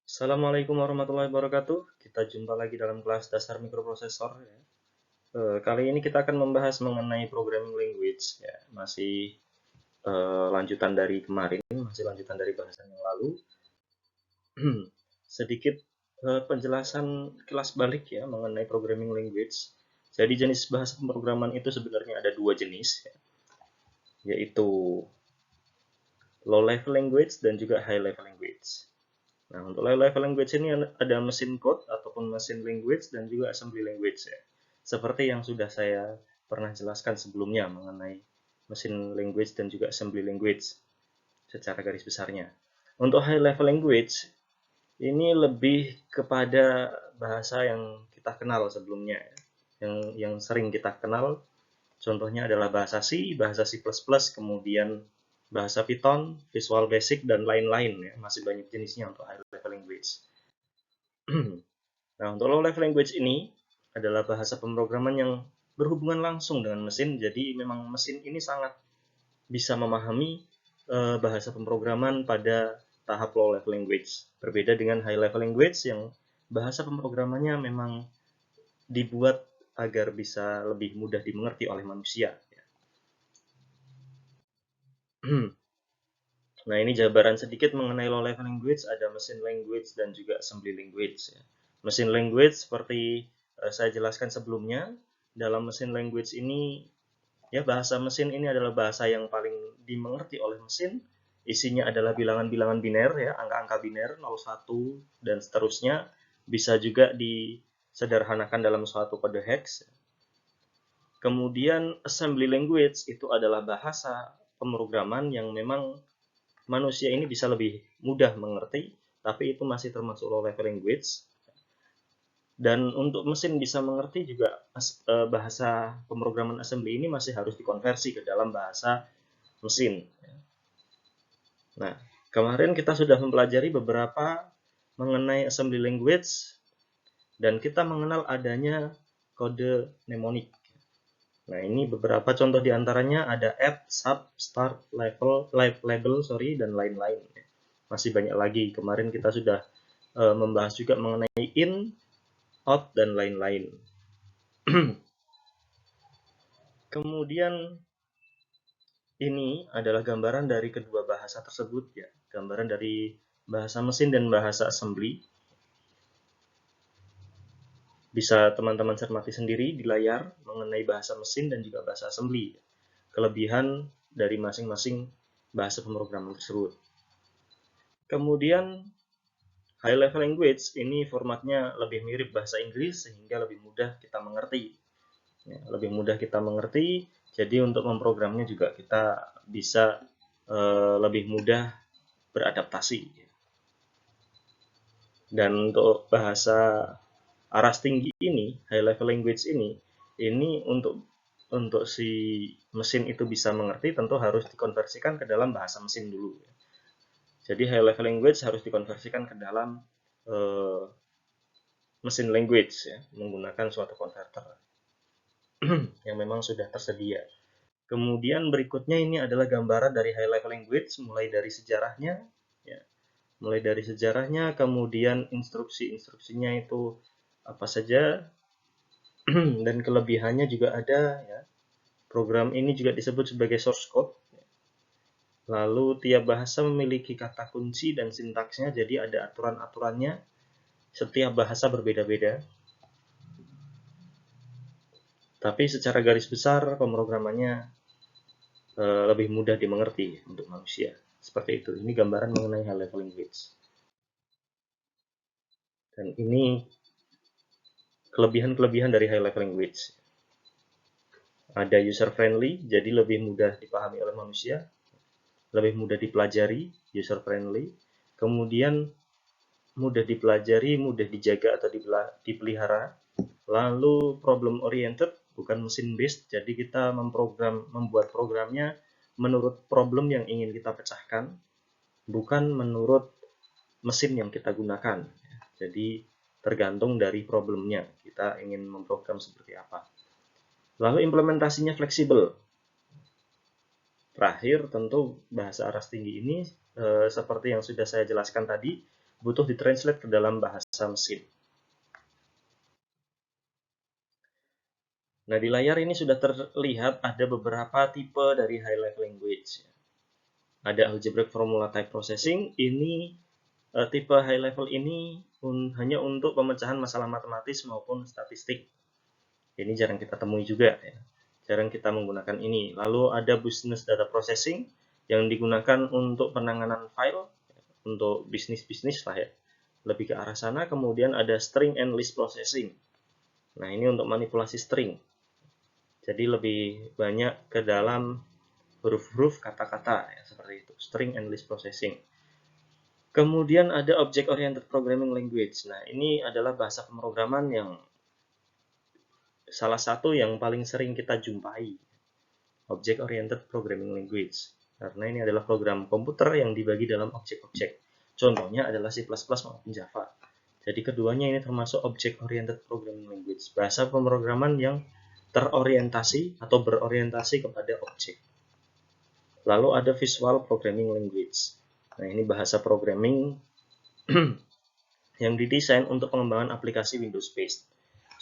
Assalamualaikum warahmatullahi wabarakatuh. Kita jumpa lagi dalam kelas dasar mikroprosesor. Ya. Kali ini kita akan membahas mengenai programming language. Ya. Masih lanjutan dari kemarin, masih lanjutan dari bahasan yang lalu. Sedikit penjelasan kilas balik ya mengenai programming language. Jadi jenis bahasa pemrograman itu sebenarnya ada dua jenis, ya, yaitu low level language dan juga high level language. Nah, untuk low level language ini ada mesin code ataupun mesin language dan juga assembly language ya. Seperti yang sudah saya pernah jelaskan sebelumnya mengenai mesin language dan juga assembly language secara garis besarnya. Untuk high level language ini lebih kepada bahasa yang kita kenal sebelumnya ya. Yang sering kita kenal contohnya adalah bahasa C, bahasa C++, kemudian bahasa Python, Visual Basic, dan lain-lain ya. Masih banyak jenisnya untuk high level language. Nah, untuk low level language ini adalah bahasa pemrograman yang berhubungan langsung dengan mesin, jadi memang mesin ini sangat bisa memahami bahasa pemrograman pada tahap low level language. Berbeda dengan high level language yang bahasa pemrogramannya memang dibuat agar bisa lebih mudah dimengerti oleh manusia. Nah, ini jabaran sedikit mengenai low level language, ada mesin language dan juga assembly language. Ya. Mesin language seperti saya jelaskan sebelumnya, dalam mesin language ini, ya bahasa mesin ini adalah bahasa yang paling dimengerti oleh mesin. Isinya adalah bilangan-bilangan biner, ya, angka-angka biner, 0, 1, dan seterusnya. Bisa juga disederhanakan dalam suatu kode hex. Kemudian assembly language itu adalah bahasa pemrograman yang memang manusia ini bisa lebih mudah mengerti, tapi itu masih termasuk low level language. Dan untuk mesin bisa mengerti juga bahasa pemrograman assembly ini masih harus dikonversi ke dalam bahasa mesin. Nah, kemarin kita sudah mempelajari beberapa mengenai assembly language dan kita mengenal adanya kode mnemonik. Nah, ini beberapa contoh diantaranya ada add, sub, start, label, dan lain-lain. Masih banyak lagi. Kemarin kita sudah membahas juga mengenai in, out, dan lain-lain. Kemudian ini adalah gambaran dari kedua bahasa tersebut ya. Gambaran dari bahasa mesin dan bahasa assembly. Bisa teman-teman cermati sendiri di layar mengenai bahasa mesin dan juga bahasa assembly. Kelebihan dari masing-masing bahasa pemrograman tersebut. Kemudian high level language ini formatnya lebih mirip bahasa Inggris sehingga lebih mudah kita mengerti. Ya, lebih mudah kita mengerti, jadi untuk memprogramnya juga kita bisa lebih mudah beradaptasi. Dan untuk bahasa aras tinggi ini, high level language ini untuk si mesin itu bisa mengerti tentu harus dikonversikan ke dalam bahasa mesin dulu. Jadi high level language harus dikonversikan ke dalam mesin language ya, menggunakan suatu konverter yang memang sudah tersedia. Kemudian berikutnya ini adalah gambaran dari high level language mulai dari sejarahnya ya. Mulai dari sejarahnya, kemudian instruksinya itu apa saja dan kelebihannya juga ada ya. Program ini juga disebut sebagai source code. Lalu tiap bahasa memiliki kata kunci dan sintaksnya, jadi ada aturan-aturannya. Setiap bahasa berbeda-beda. Tapi secara garis besar pemrogramannya lebih mudah dimengerti untuk manusia. Seperti itu. Ini gambaran mengenai high level language. Dan ini kelebihan-kelebihan dari high level language. Ada user friendly, jadi lebih mudah dipahami oleh manusia, lebih mudah dipelajari, user friendly. Kemudian mudah dipelajari, mudah dijaga atau dipelihara. Lalu problem oriented, bukan mesin based, jadi kita membuat programnya menurut problem yang ingin kita pecahkan, bukan menurut mesin yang kita gunakan. Jadi tergantung dari problemnya, kita ingin memprogram seperti apa. Lalu implementasinya fleksibel. Terakhir tentu bahasa aras tinggi ini seperti yang sudah saya jelaskan tadi, butuh ditranslate ke dalam bahasa mesin. Nah, di layar ini sudah terlihat ada beberapa tipe dari high level language. Ada algebraic formula type processing, ini tipe high level ini hanya untuk pemecahan masalah matematis maupun statistik. Ini jarang kita temui juga ya. Jarang kita menggunakan ini. Lalu ada business data processing yang digunakan untuk penanganan file, untuk bisnis-bisnis lah ya. Lebih ke arah sana. Kemudian ada string and list processing. Nah, ini untuk manipulasi string. Jadi lebih banyak ke dalam huruf-huruf kata-kata ya, seperti itu. String and list processing. Kemudian ada Object Oriented Programming Language. Nah, ini adalah bahasa pemrograman yang salah satu yang paling sering kita jumpai. Object Oriented Programming Language. Karena ini adalah program komputer yang dibagi dalam objek-objek. Contohnya adalah C++ maupun Java. Jadi keduanya ini termasuk Object Oriented Programming Language. Bahasa pemrograman yang terorientasi atau berorientasi kepada objek. Lalu ada Visual Programming Language. Nah, ini bahasa programming yang didesain untuk pengembangan aplikasi Windows-based.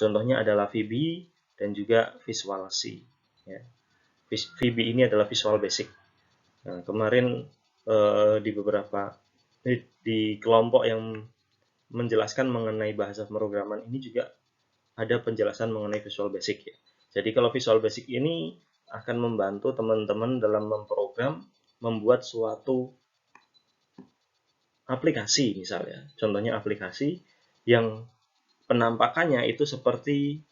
Contohnya adalah VB dan juga Visual C. Ya. VB ini adalah Visual Basic. Nah, kemarin di kelompok yang menjelaskan mengenai bahasa pemrograman ini juga ada penjelasan mengenai Visual Basic ya. Jadi kalau Visual Basic ini akan membantu teman-teman dalam memprogram, membuat suatu aplikasi misalnya. Contohnya aplikasi yang penampakannya itu seperti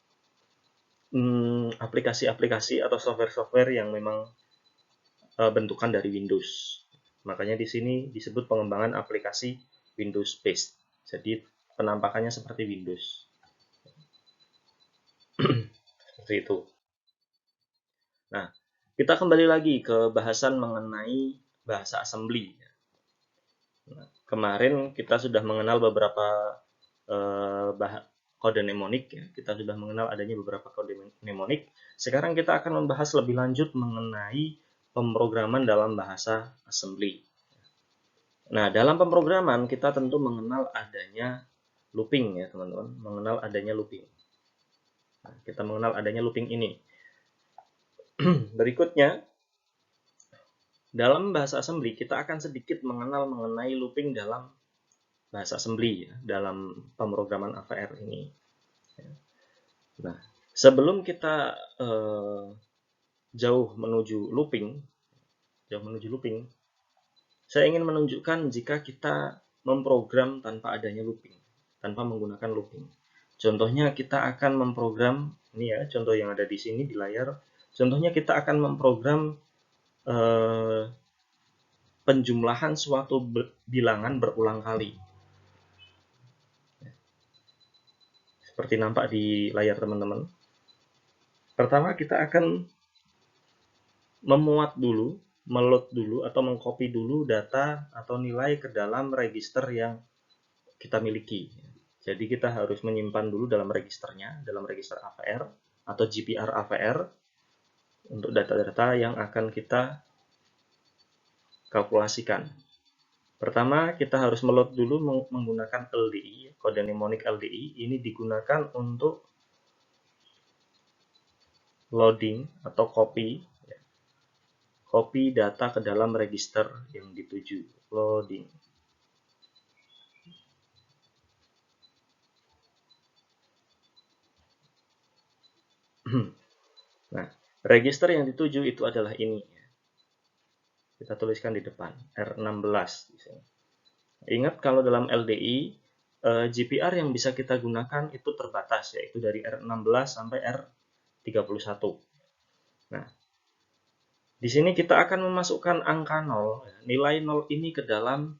aplikasi-aplikasi atau software-software yang memang bentukan dari Windows. Makanya di sini disebut pengembangan aplikasi Windows based. Jadi penampakannya seperti Windows. Seperti itu. Nah, kita kembali lagi ke bahasan mengenai bahasa assembly. Nah, kemarin kita sudah mengenal beberapa kode mnemonik. Ya. Kita sudah mengenal adanya beberapa kode mnemonik. Sekarang kita akan membahas lebih lanjut mengenai pemrograman dalam bahasa assembly. Nah, dalam pemrograman kita tentu mengenal adanya looping ya, teman-teman. Mengenal adanya looping. Nah, kita mengenal adanya looping ini. Berikutnya, dalam bahasa assembly kita akan sedikit mengenal mengenai looping dalam bahasa assembly ya, dalam pemrograman AVR ini. Nah, sebelum kita jauh menuju looping, saya ingin menunjukkan jika kita memprogram tanpa adanya looping, tanpa menggunakan looping. Contohnya kita akan memprogram, ini ya contoh yang ada di sini di layar. Contohnya kita akan memprogram penjumlahan suatu bilangan berulang kali. Seperti nampak di layar teman-teman. Pertama kita akan memuat dulu, meload dulu atau mengcopy dulu data atau nilai ke dalam register yang kita miliki. Jadi kita harus menyimpan dulu dalam registernya, dalam register AVR atau GPR AVR untuk data-data yang akan kita kalkulasikan. Pertama, kita harus meload dulu menggunakan LDI, kode mnemonik LDI. Ini digunakan untuk loading atau copy data ke dalam register yang dituju. Loading. Nah, register yang dituju itu adalah ini. Kita tuliskan di depan, R16. Ingat kalau dalam LDI, GPR yang bisa kita gunakan itu terbatas, yaitu dari R16 sampai R31. Nah, di sini kita akan memasukkan angka 0, nilai 0 ini ke dalam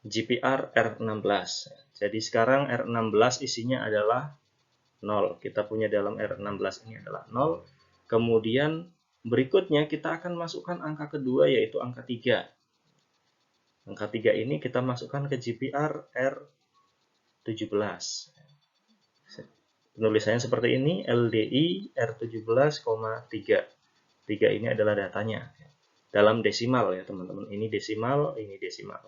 GPR R16. Jadi sekarang R16 isinya adalah 0. Kita punya dalam R16 ini adalah 0. Kemudian berikutnya kita akan masukkan angka kedua yaitu angka 3. Angka 3 ini kita masukkan ke GPR R17. Penulisannya seperti ini, LDI R17,3. 3 ini adalah datanya. Dalam desimal ya teman-teman. Ini desimal, ini desimal.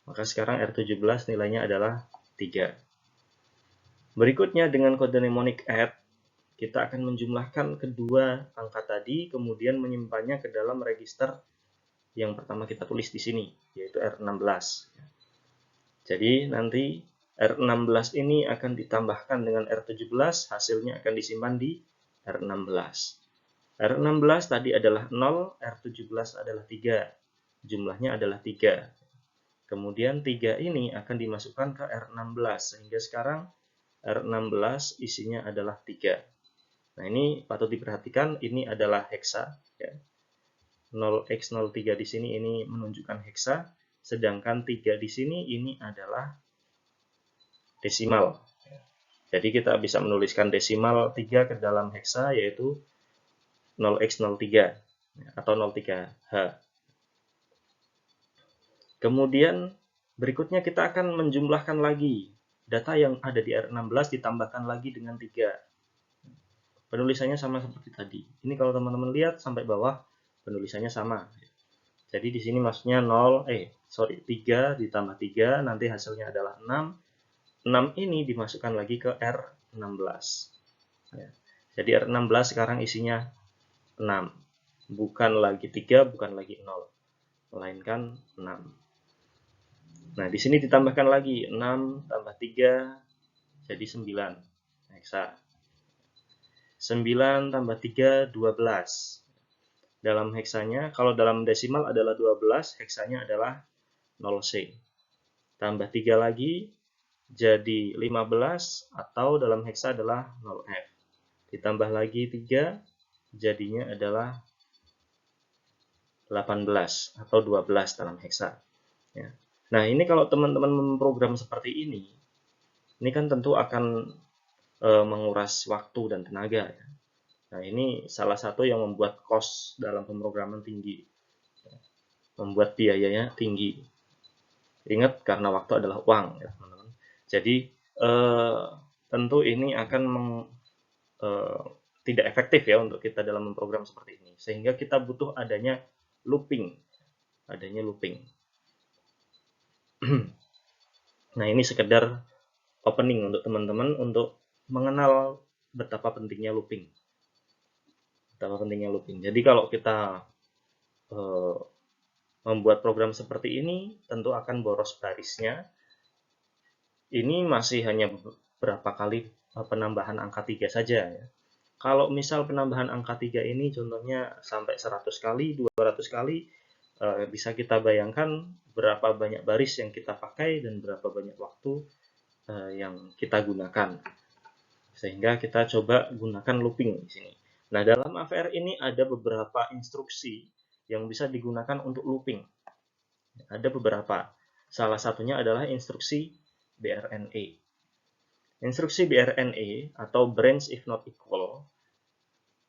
Maka sekarang R17 nilainya adalah 3. Berikutnya dengan kode mnemonic add, kita akan menjumlahkan kedua angka tadi, kemudian menyimpannya ke dalam register yang pertama kita tulis di sini, yaitu R16. Jadi nanti R16 ini akan ditambahkan dengan R17, hasilnya akan disimpan di R16. R16 tadi adalah 0, R17 adalah 3. Jumlahnya adalah 3. Kemudian 3 ini akan dimasukkan ke R16, sehingga sekarang R16 isinya adalah 3. Nah, ini patut diperhatikan, ini adalah heksa. Ya. 0x03 di sini ini menunjukkan heksa, sedangkan 3 di sini ini adalah desimal. Jadi kita bisa menuliskan desimal 3 ke dalam heksa, yaitu 0x03 atau 03H. Kemudian berikutnya kita akan menjumlahkan lagi data yang ada di R16 ditambahkan lagi dengan 3. Penulisannya sama seperti tadi. Ini kalau teman-teman lihat sampai bawah penulisannya sama. Jadi di sini maksudnya 3 ditambah 3 nanti hasilnya adalah 6. 6 ini dimasukkan lagi ke R16. Ya. Jadi R16 sekarang isinya 6. Bukan lagi 3, bukan lagi 0. Melainkan 6. Nah, di sini ditambahkan lagi 6 tambah 3 jadi 9 heksa. 9 tambah 3 12. Dalam heksanya, kalau dalam desimal adalah 12, heksanya adalah 0C. Tambah 3 lagi jadi 15 atau dalam heksa adalah 0F. Ditambah lagi 3 jadinya adalah 18 atau 12 dalam heksa. Ya. Nah, ini kalau teman-teman memprogram seperti ini kan tentu akan menguras waktu dan tenaga. Ya. Nah, ini salah satu yang membuat cost dalam pemrograman tinggi. Membuat biayanya tinggi. Ingat, karena waktu adalah uang, ya teman-teman. Jadi, tentu ini akan tidak efektif ya untuk kita dalam memprogram seperti ini. Sehingga kita butuh adanya looping. Nah, ini sekedar opening untuk teman-teman untuk mengenal betapa pentingnya looping. Jadi kalau kita membuat program seperti ini, tentu akan boros barisnya. Ini masih hanya berapa kali penambahan angka 3 saja ya. Kalau misal penambahan angka 3 ini contohnya sampai 100 kali, 200 kali, bisa kita bayangkan berapa banyak baris yang kita pakai dan berapa banyak waktu yang kita gunakan. Sehingga kita coba gunakan looping di sini. Nah, dalam AVR ini ada beberapa instruksi yang bisa digunakan untuk looping. Ada beberapa. Salah satunya adalah instruksi BRNA. Instruksi BRNA atau branch if not equal.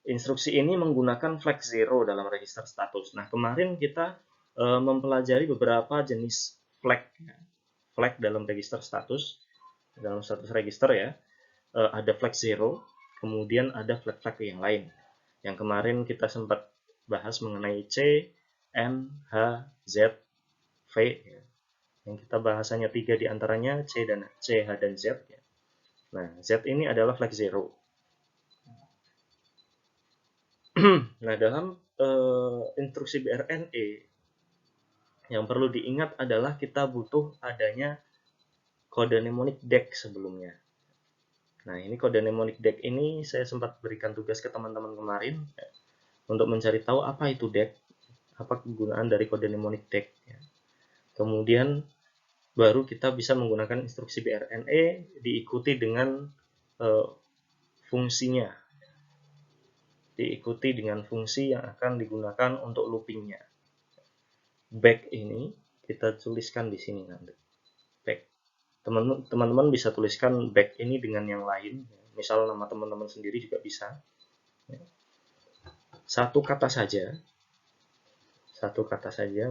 Instruksi ini menggunakan flag 0 dalam register status. Nah, kemarin kita mempelajari beberapa jenis flag. Flag dalam register status, dalam status register ya. Ada flag 0, kemudian ada flag-flag yang lain. Yang kemarin kita sempat bahas mengenai C, N, H, Z, V. Ya. Yang kita bahasanya 3 diantaranya C, H, dan Z. Ya. Nah, Z ini adalah flag 0. Nah, dalam instruksi BRNA yang perlu diingat adalah kita butuh adanya kode mnemonic DEC sebelumnya. Nah, ini kode mnemonic DEC ini saya sempat berikan tugas ke teman-teman kemarin ya, untuk mencari tahu apa itu DEC, apa kegunaan dari kode mnemonic DEC. Ya. Kemudian baru kita bisa menggunakan instruksi BRNA diikuti dengan fungsinya. Diikuti dengan fungsi yang akan digunakan untuk loopingnya. Back ini kita tuliskan di sini nanti. Back. Teman-teman bisa tuliskan back ini dengan yang lain. Misal nama teman-teman sendiri juga bisa. Satu kata saja.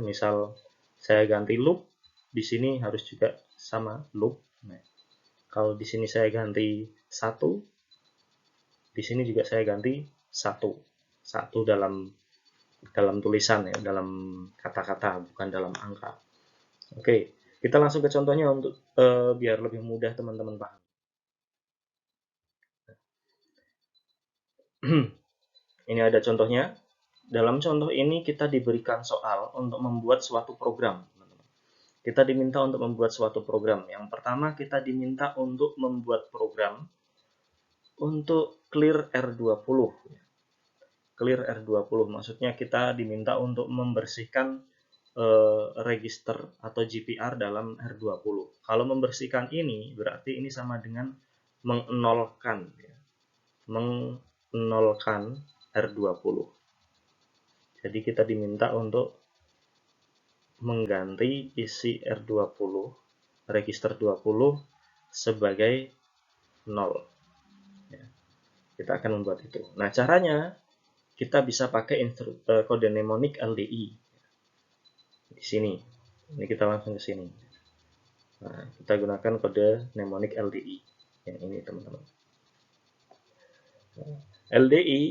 Misal saya ganti loop, di sini harus juga sama loop. Nah, kalau di sini saya ganti 1, di sini juga saya ganti 1. 1 dalam tulisan ya, dalam kata-kata, bukan dalam angka. Oke, Kita langsung ke contohnya untuk biar lebih mudah teman-teman paham. Ini ada contohnya. Dalam contoh ini kita diberikan soal untuk membuat suatu program. Kita diminta untuk membuat suatu program. Yang pertama kita diminta untuk membuat program untuk clear R20. Clear R20 maksudnya kita diminta untuk membersihkan register atau GPR dalam R20. Kalau membersihkan ini berarti ini sama dengan mengnolkan, mengnolkan R20. Jadi kita diminta untuk mengganti isi R20, register 20 sebagai 0. Kita akan membuat itu. Nah, caranya kita bisa pakai kode mnemonik LDI. Di sini. Ini kita langsung ke sini. Nah, kita gunakan kode mnemonik LDI. Yang ini, teman-teman. LDI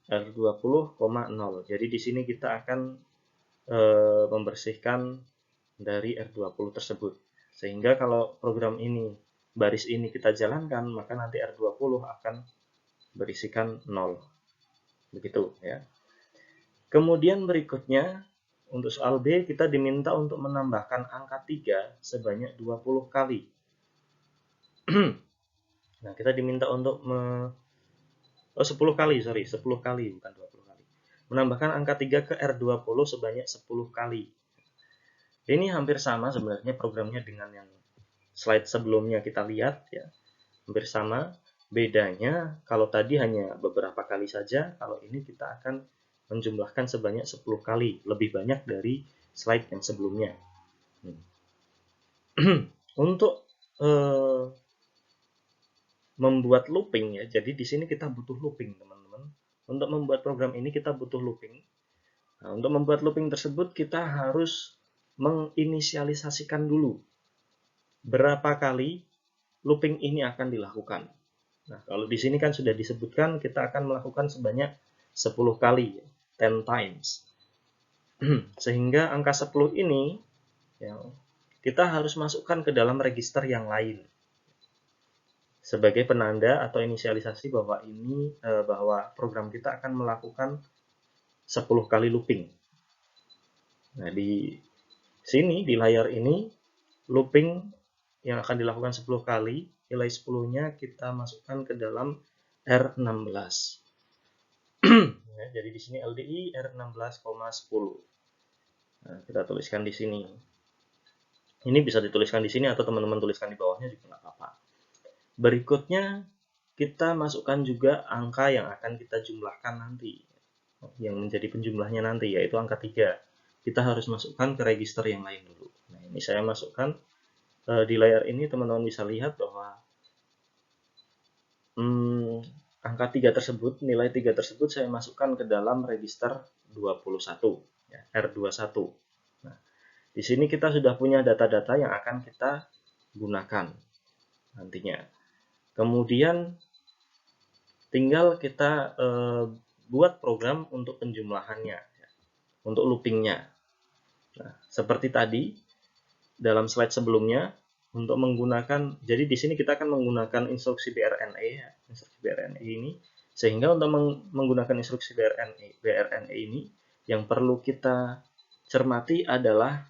R20,0. Jadi di sini kita akan membersihkan dari R20 tersebut. Sehingga kalau program ini, baris ini kita jalankan, maka nanti R20 akan berisikan 0. Begitu ya. Kemudian berikutnya, untuk soal B, kita diminta untuk menambahkan angka 3 sebanyak 20 kali. Nah, kita diminta untuk 10 kali, 10 kali, bukan 20 kali. Menambahkan angka 3 ke R20 sebanyak 10 kali. Ini hampir sama sebenarnya programnya dengan yang slide sebelumnya kita lihat ya. Hampir sama. Bedanya kalau tadi hanya beberapa kali saja, kalau ini kita akan menjumlahkan sebanyak 10 kali, lebih banyak dari slide yang sebelumnya. Untuk membuat looping ya, jadi di sini kita butuh looping, teman-teman. Untuk membuat program ini kita butuh looping. Nah, untuk membuat looping tersebut kita harus menginisialisasikan dulu berapa kali looping ini akan dilakukan. Nah, kalau di sini kan sudah disebutkan kita akan melakukan sebanyak 10 kali, 10 times. Sehingga angka 10 ini ya, kita harus masukkan ke dalam register yang lain sebagai penanda atau inisialisasi bahwa ini bahwa program kita akan melakukan 10 kali looping. Nah, di sini di layar ini looping yang akan dilakukan 10 kali, nilai 10-nya kita masukkan ke dalam R16. Ya, jadi di sini LDI R16,10. Nah, kita tuliskan di sini. Ini bisa dituliskan di sini atau teman-teman tuliskan di bawahnya juga nggak apa-apa. Berikutnya kita masukkan juga angka yang akan kita jumlahkan nanti, yang menjadi penjumlahnya nanti, yaitu angka 3. Kita harus masukkan ke register yang lain dulu. Nah, ini saya masukkan di layar ini, teman-teman bisa lihat bahwa angka 3 tersebut, nilai 3 tersebut saya masukkan ke dalam register 21, ya, R21. Nah, di sini kita sudah punya data-data yang akan kita gunakan nantinya. Kemudian tinggal kita buat program untuk penjumlahannya, untuk loopingnya. Nah, seperti tadi dalam slide sebelumnya, untuk menggunakan, jadi di sini kita akan menggunakan instruksi BRNE, ya, instruksi BRNE ini, sehingga untuk menggunakan instruksi BRNE ini, yang perlu kita cermati adalah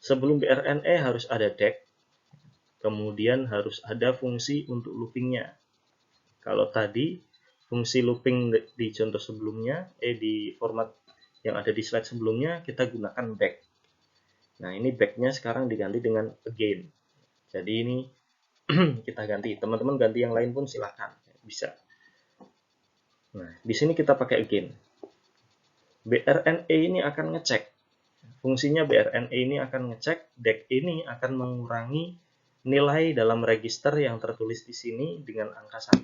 sebelum BRNE harus ada DEC, kemudian harus ada fungsi untuk loopingnya. Kalau tadi fungsi looping di contoh sebelumnya, di format yang ada di slide sebelumnya, kita gunakan back. Nah, ini back-nya sekarang diganti dengan again. Jadi ini kita ganti. Teman-teman ganti yang lain pun silakan, bisa. Nah, di sini kita pakai again. BRNE ini akan ngecek. Fungsinya BRNE ini akan ngecek, DEC ini akan mengurangi nilai dalam register yang tertulis di sini dengan angka 1.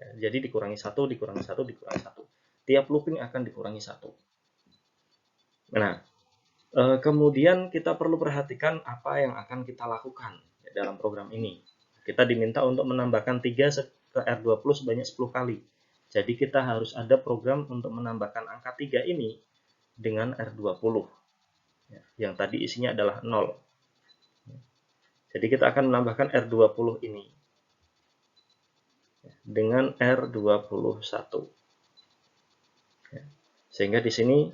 Ya, jadi dikurangi 1, dikurangi 1, dikurangi 1. Tiap looping akan dikurangi 1. Nah, kemudian kita perlu perhatikan apa yang akan kita lakukan dalam program ini. Kita diminta untuk menambahkan 3 ke R20 sebanyak 10 kali. Jadi kita harus ada program untuk menambahkan angka 3 ini dengan R20. Yang tadi isinya adalah 0. Jadi kita akan menambahkan R20 ini dengan R21. Sehingga di sini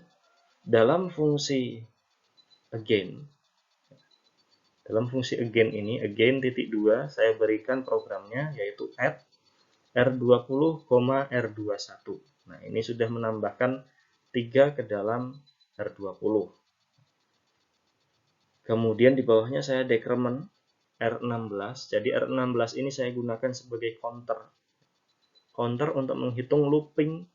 dalam fungsi again ini, again titik 2, saya berikan programnya yaitu add R20, R21. Nah, ini sudah menambahkan 3 ke dalam R20. Kemudian di bawahnya saya decrement R16. Jadi R16 ini saya gunakan sebagai counter untuk menghitung looping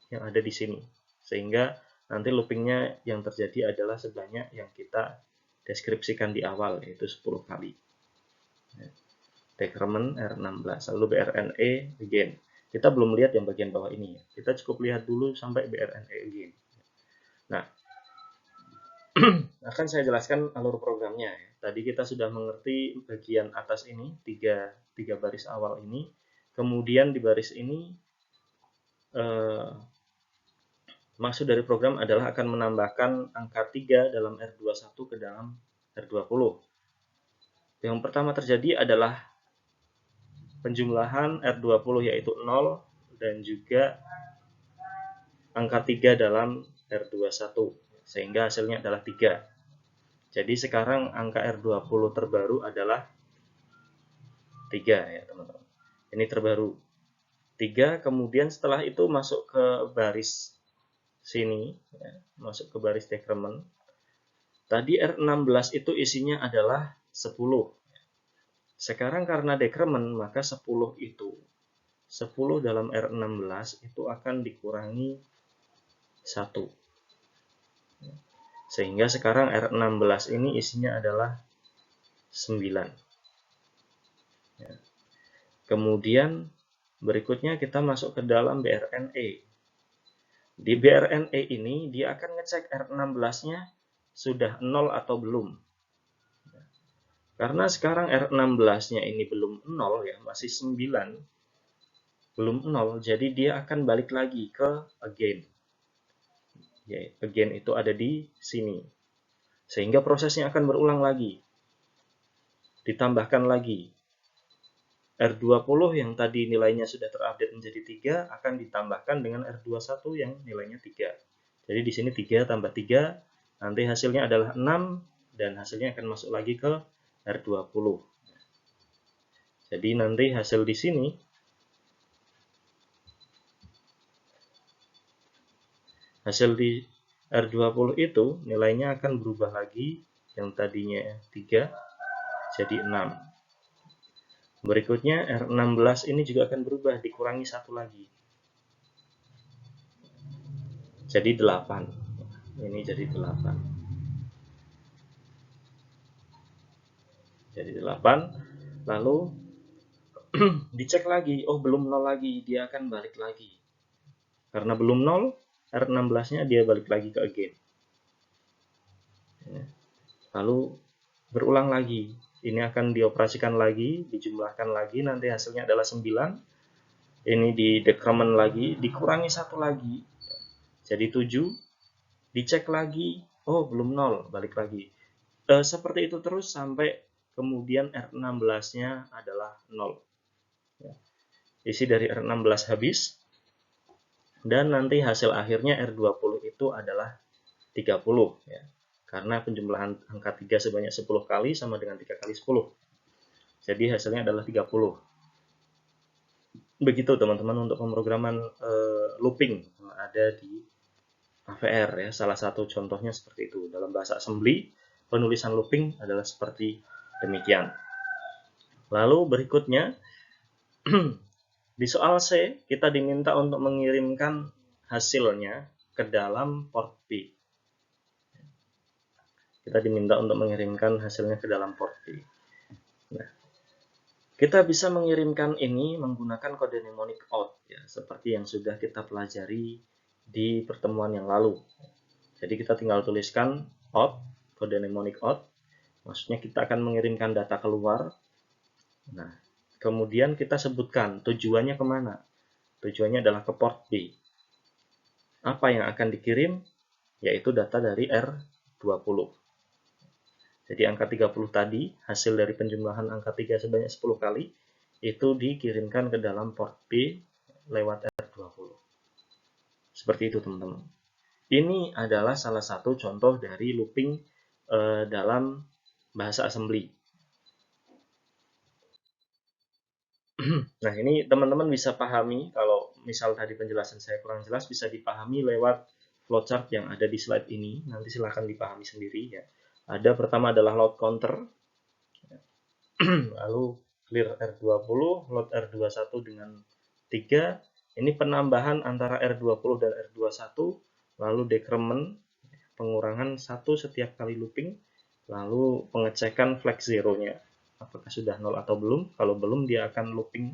yang ada di sini. Sehingga nanti loopingnya yang terjadi adalah sebanyak yang kita deskripsikan di awal, yaitu 10 kali. Decrement R16, lalu BRNE again. Kita belum lihat yang bagian bawah ini. Kita cukup lihat dulu sampai BRNE again. Nah, akan saya jelaskan alur programnya. Tadi kita sudah mengerti bagian atas ini, tiga baris awal ini. Kemudian di baris ini, maksud dari program adalah akan menambahkan angka 3 dalam R21 ke dalam R20. Yang pertama terjadi adalah penjumlahan R20 yaitu 0 dan juga angka 3 dalam R21 sehingga hasilnya adalah 3. Jadi sekarang angka R20 terbaru adalah 3 ya teman-teman. Ini terbaru 3, kemudian setelah itu masuk ke baris sini ya, masuk ke baris decrement. Tadi R16 itu isinya adalah 10. Sekarang karena decrement maka 10 dalam R16 itu akan dikurangi 1. Sehingga sekarang R16 ini isinya adalah 9. Kemudian berikutnya kita masuk ke dalam BRNE. Di BRNE ini dia akan ngecek R16-nya sudah 0 atau belum. Karena sekarang R16-nya ini belum 0 ya, masih 9. Belum 0, jadi dia akan balik lagi ke again. Ya, again itu ada di sini. Sehingga prosesnya akan berulang lagi. Ditambahkan lagi. R20 yang tadi nilainya sudah terupdate menjadi 3 akan ditambahkan dengan R21 yang nilainya 3. Jadi di sini 3 tambah 3, nanti hasilnya adalah 6 dan hasilnya akan masuk lagi ke R20. Jadi nanti hasil di sini hasil di R20 itu nilainya akan berubah lagi, yang tadinya 3 jadi 6. Berikutnya R16 ini juga akan berubah, dikurangi 1 lagi. Jadi 8. Ini jadi 8. Jadi 8. Lalu dicek lagi, oh belum 0 lagi, dia akan balik lagi. Karena belum 0, R16-nya dia balik lagi ke again. Lalu berulang lagi. Ini akan dioperasikan lagi, dijumlahkan lagi, nanti hasilnya adalah 9. Ini di decrement lagi, dikurangi 1 lagi. Jadi 7. Dicek lagi, oh belum 0, balik lagi. Seperti itu terus sampai kemudian R16-nya adalah 0. Isi dari R16 habis. Dan nanti hasil akhirnya R20 itu adalah 30. Ya. Karena penjumlahan angka 3 sebanyak 10 kali sama dengan 3 kali 10. Jadi hasilnya adalah 30. Begitu teman-teman untuk pemrograman looping yang ada di AVR ya. Salah satu contohnya seperti itu. Dalam bahasa assembly, penulisan looping adalah seperti demikian. Lalu berikutnya di soal C kita diminta untuk mengirimkan hasilnya ke dalam port B. Kita diminta untuk mengirimkan hasilnya ke dalam port B. Nah, kita bisa mengirimkan ini menggunakan kode mnemonic out ya, seperti yang sudah kita pelajari di pertemuan yang lalu. Jadi kita tinggal tuliskan out, kode mnemonic out. Maksudnya kita akan mengirimkan data keluar. Nah, kemudian kita sebutkan tujuannya kemana. Tujuannya adalah ke port B. Apa yang akan dikirim? Yaitu data dari R20. Jadi angka 30 tadi, hasil dari penjumlahan angka 3 sebanyak 10 kali, itu dikirimkan ke dalam port B lewat R20. Seperti itu teman-teman. Ini adalah salah satu contoh dari looping dalam bahasa assembly. Nah, ini teman-teman bisa pahami, kalau misal tadi penjelasan saya kurang jelas, bisa dipahami lewat flowchart yang ada di slide ini. Nanti silahkan dipahami sendiri ya. Ada pertama adalah load counter, lalu clear R20, load R21 dengan 3. Ini penambahan antara R20 dan R21, lalu decrement, pengurangan 1 setiap kali looping, lalu pengecekan flag zero-nya, apakah sudah 0 atau belum. Kalau belum, dia akan looping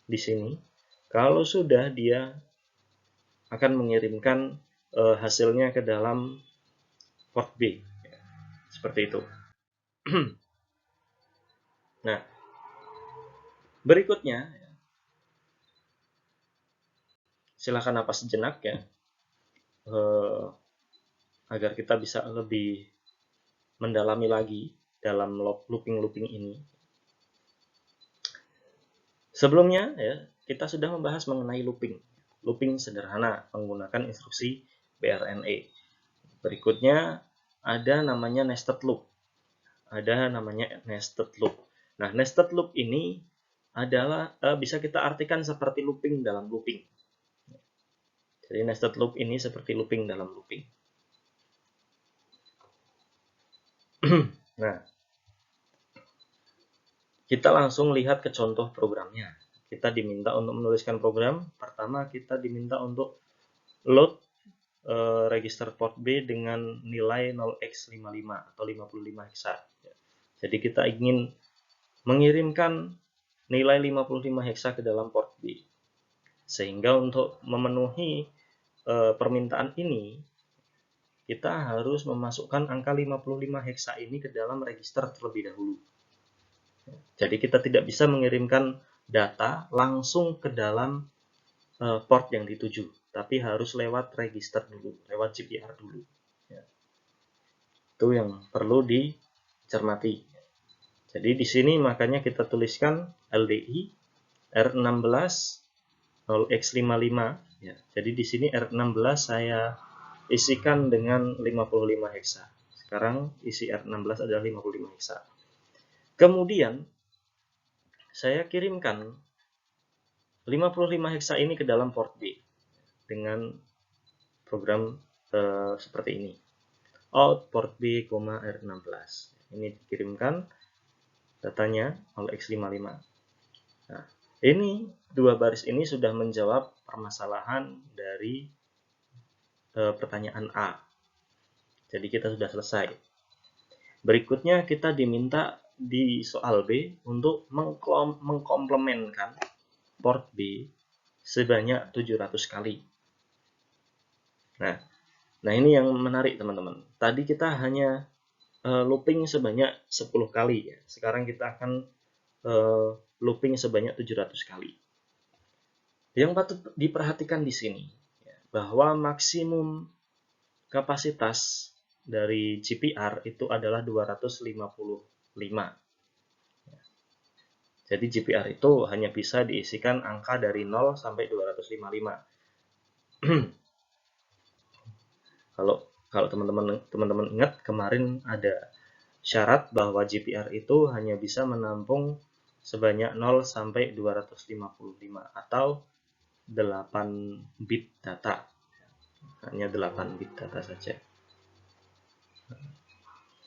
di sini. Kalau sudah, dia akan mengirimkan hasilnya ke dalam port B. Seperti itu. Nah, berikutnya, silakan napas sejenak ya, agar kita bisa lebih mendalami lagi dalam looping-looping ini. Sebelumnya ya, kita sudah membahas mengenai looping. Looping sederhana menggunakan instruksi BRNE. Berikutnya ada namanya nested loop. Nah, nested loop ini adalah bisa kita artikan seperti looping dalam looping. Jadi nested loop ini seperti looping dalam looping. Nah, kita langsung lihat ke contoh programnya. Kita diminta untuk menuliskan program. Pertama, kita diminta untuk load register port B dengan nilai 0x55 atau 55 hexa. Jadi kita ingin mengirimkan nilai 55 hexa ke dalam port B. Sehingga untuk memenuhi permintaan ini, kita harus memasukkan angka 55 hexa ini ke dalam register terlebih dahulu. Jadi kita tidak bisa mengirimkan data langsung ke dalam port yang dituju, tapi harus lewat register dulu, lewat GPR dulu. Ya. Itu yang perlu dicermati. Jadi di sini makanya kita tuliskan LDI R16 0x55. Ya. Jadi di sini R16 saya isikan dengan 55 hexa. Sekarang isi R16 adalah 55 hexa. Kemudian saya kirimkan 55 hexa ini ke dalam port B dengan program seperti ini. Out port B, R16. Ini dikirimkan datanya oleh X55. Nah, ini dua baris ini sudah menjawab permasalahan dari pertanyaan A. Jadi kita sudah selesai. Berikutnya kita diminta di soal B untuk mengkomplementkan port B sebanyak 700 kali. Nah ini yang menarik teman-teman. Tadi kita hanya looping sebanyak 10 kali ya. Sekarang kita akan looping sebanyak 700 kali. Yang patut diperhatikan di sini bahwa maksimum kapasitas dari GPR itu adalah 255. Jadi GPR itu hanya bisa diisikan angka dari 0 sampai 255. Kalau teman-teman ingat kemarin ada syarat bahwa GPR itu hanya bisa menampung sebanyak 0 sampai 255 atau 8 bit data. Hanya 8 bit data saja.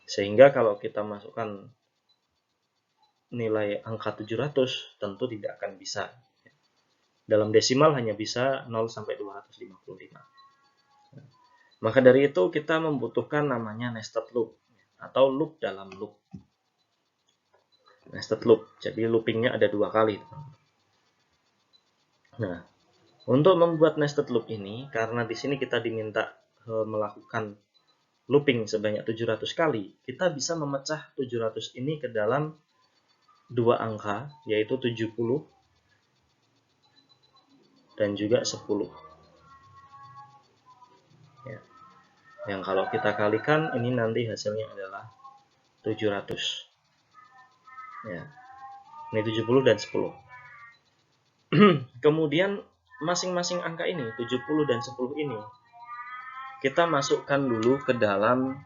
Sehingga kalau kita masukkan nilai angka 700 tentu tidak akan bisa. Dalam desimal hanya bisa 0 sampai 255. Maka dari itu kita membutuhkan namanya nested loop atau loop dalam loop. Nested loop. Jadi loopingnya ada 2 kali. Nah, untuk membuat nested loop ini, karena di sini kita diminta melakukan looping sebanyak 700 kali, kita bisa memecah 700 ini ke dalam 2 angka, yaitu 70 dan juga 10. Ya. Yang kalau kita kalikan, ini nanti hasilnya adalah 700. Ya. Ini 70 dan 10. Kemudian masing-masing angka ini, 70 dan 10 ini, kita masukkan dulu ke dalam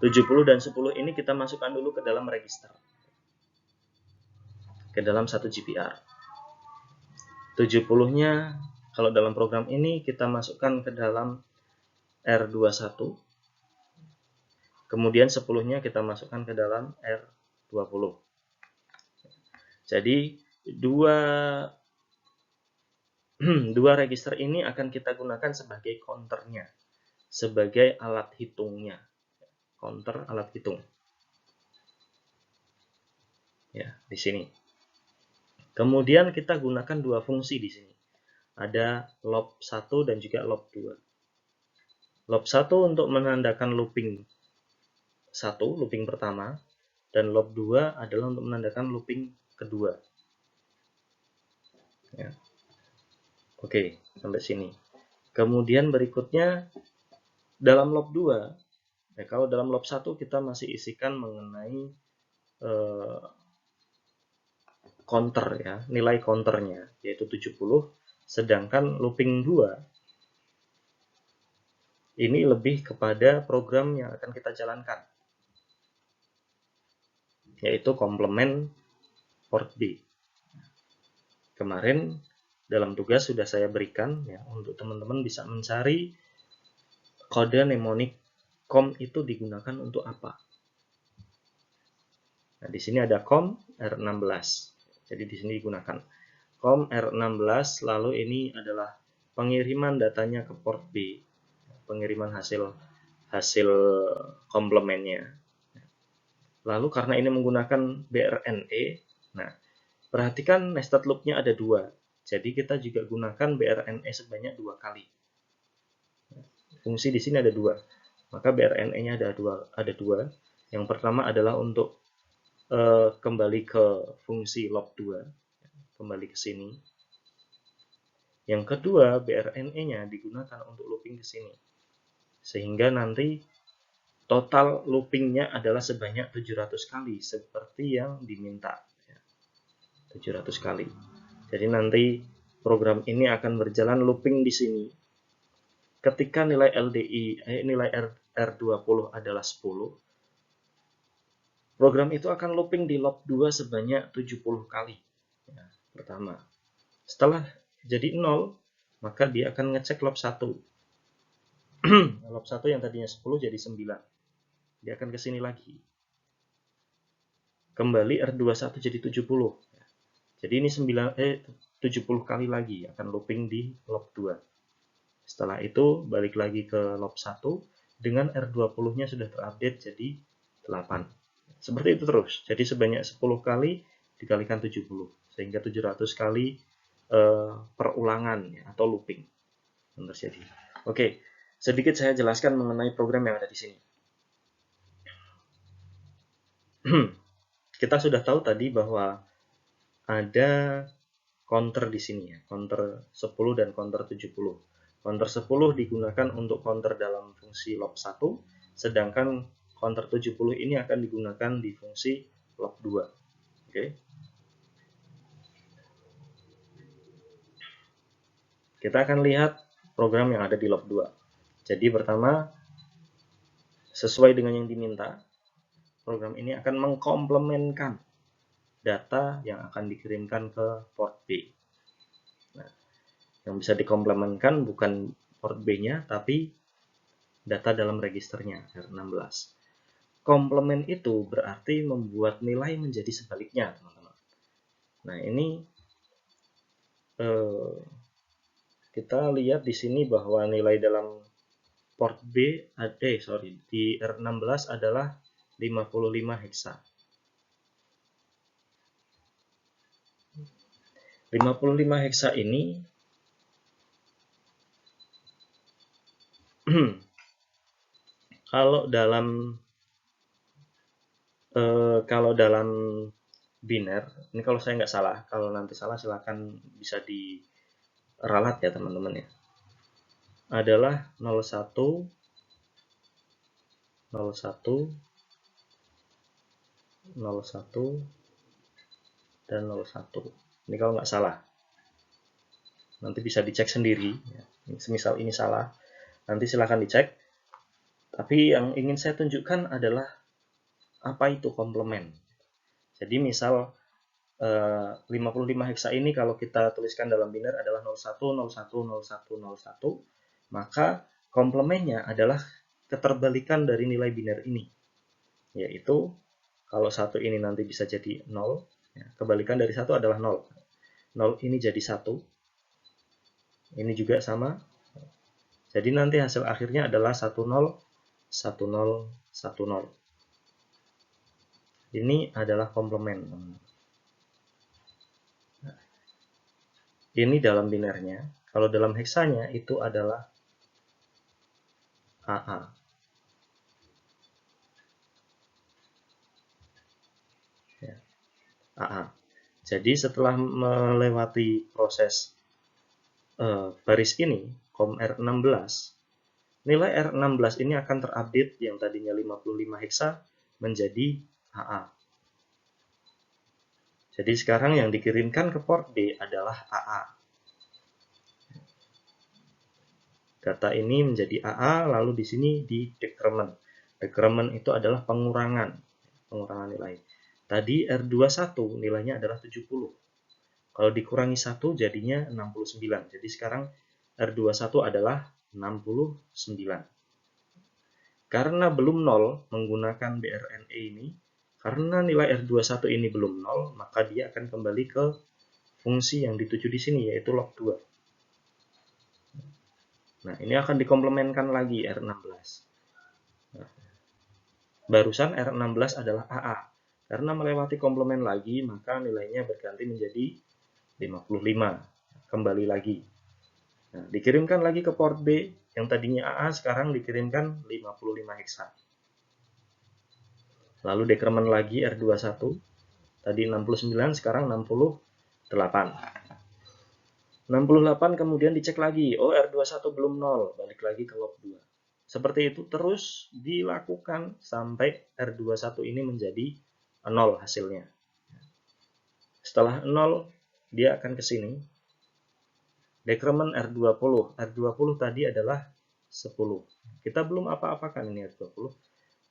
70 dan 10 ini kita masukkan dulu ke dalam register, ke dalam satu GPR. 70-nya kalau dalam program ini kita masukkan ke dalam R21, kemudian 10-nya kita masukkan ke dalam R20. Jadi dua register ini akan kita gunakan sebagai counternya, sebagai alat hitungnya. Counter alat hitung. Ya, di sini. Kemudian kita gunakan dua fungsi di sini. Ada loop1 dan juga loop2. Loop1 untuk menandakan looping 1, looping pertama, dan loop2 adalah untuk menandakan looping kedua. Ya. Oke, sampai sini. Kemudian berikutnya dalam loop2, ya, kalau dalam loop1 kita masih isikan mengenai counter, ya, nilai counternya yaitu 70, sedangkan looping 2 ini lebih kepada program yang akan kita jalankan, yaitu komplement port B. Kemarin dalam tugas sudah saya berikan, ya, untuk teman-teman bisa mencari kode mnemonik COM itu digunakan untuk apa. Nah, di sini ada COM R16. Jadi di sini digunakan COM R16, lalu ini adalah pengiriman datanya ke port B, pengiriman hasil komplemennya. Lalu karena ini menggunakan BRNE, nah perhatikan nested loop-nya ada 2. Jadi kita juga gunakan BRNE sebanyak 2 kali. Fungsi di sini ada 2. Maka BRNE-nya ada 2. Yang pertama adalah untuk kembali ke fungsi loop2, kembali ke sini. Yang kedua, BRNE-nya digunakan untuk looping ke sini. Sehingga nanti total loopingnya adalah sebanyak 700 kali seperti yang diminta. 700 kali. Jadi nanti program ini akan berjalan looping di sini. Ketika nilai LDI, nilai R20 adalah 10, program itu akan looping di loop 2 sebanyak 70 kali. Ya, pertama. Setelah jadi 0, maka dia akan ngecek loop 1. Loop 1 yang tadinya 10 jadi 9. Dia akan ke sini lagi. Kembali R21 jadi 70. Jadi ini 70 kali lagi akan looping di loop 2. Setelah itu balik lagi ke loop 1 dengan R20-nya sudah terupdate jadi 8. Seperti itu terus. Jadi sebanyak 10 kali dikalikan 70 sehingga 700 kali perulangan, ya, atau looping yang terjadi. Oke, sedikit saya jelaskan mengenai program yang ada di sini. Kita sudah tahu tadi bahwa ada counter di sini, ya, counter 10 dan counter 70. Counter 10 digunakan untuk counter dalam fungsi loop 1, sedangkan counter 70 ini akan digunakan di fungsi loop 2. Oke. Kita akan lihat program yang ada di loop 2. Jadi pertama, sesuai dengan yang diminta, program ini akan mengkomplementkan data yang akan dikirimkan ke port B. Nah, yang bisa dikomplementkan bukan port B-nya, tapi data dalam registernya R16. Komplement itu berarti membuat nilai menjadi sebaliknya, teman-teman. Nah, ini kita lihat di sini bahwa nilai dalam port B di R16 adalah 55 heksa. 55 heksa ini kalau dalam biner, ini kalau saya nggak salah, kalau nanti salah silakan bisa diralat ya teman-teman ya, adalah 01 01, 01, dan 01. Ini kalau nggak salah. Nanti bisa dicek sendiri. Semisal ini salah, nanti silahkan dicek. Tapi yang ingin saya tunjukkan adalah apa itu komplement. Jadi misal 55 heksa ini kalau kita tuliskan dalam biner adalah 01, 01, 01, 01, maka komplementnya adalah keterbalikan dari nilai biner ini. Yaitu kalau 1 ini nanti bisa jadi 0, kebalikan dari 1 adalah 0. 0 ini jadi 1. Ini juga sama. Jadi nanti hasil akhirnya adalah 10, 10, 10. Ini adalah komplement. Ini dalam binernya. Kalau dalam heksanya itu adalah AA. AA. Jadi setelah melewati proses baris ini, COM R16, nilai R16 ini akan terupdate yang tadinya 55 heksa menjadi AA. Jadi sekarang yang dikirimkan ke port D adalah AA. Data ini menjadi AA, lalu di sini di decrement. Decrement itu adalah pengurangan nilai. Tadi R21 nilainya adalah 70. Kalau dikurangi 1 jadinya 69. Jadi sekarang R21 adalah 69. Karena belum 0 menggunakan BRNE ini, karena nilai R21 ini belum 0, maka dia akan kembali ke fungsi yang dituju di sini, yaitu log 2. Nah, ini akan dikomplementkan lagi R16. Nah, barusan R16 adalah AA. Karena melewati komplement lagi, maka nilainya berganti menjadi 55. Kembali lagi. Nah, dikirimkan lagi ke port B, yang tadinya AA sekarang dikirimkan 55 heksa. Lalu decrement lagi R21, tadi 69, sekarang 68. 68 kemudian dicek lagi, oh R21 belum 0, balik lagi ke log 2. Seperti itu terus dilakukan sampai R21 ini menjadi 0 hasilnya. Setelah 0, dia akan ke sini. Decrement R20. R20 tadi adalah 10. Kita belum apa-apakan ini R20.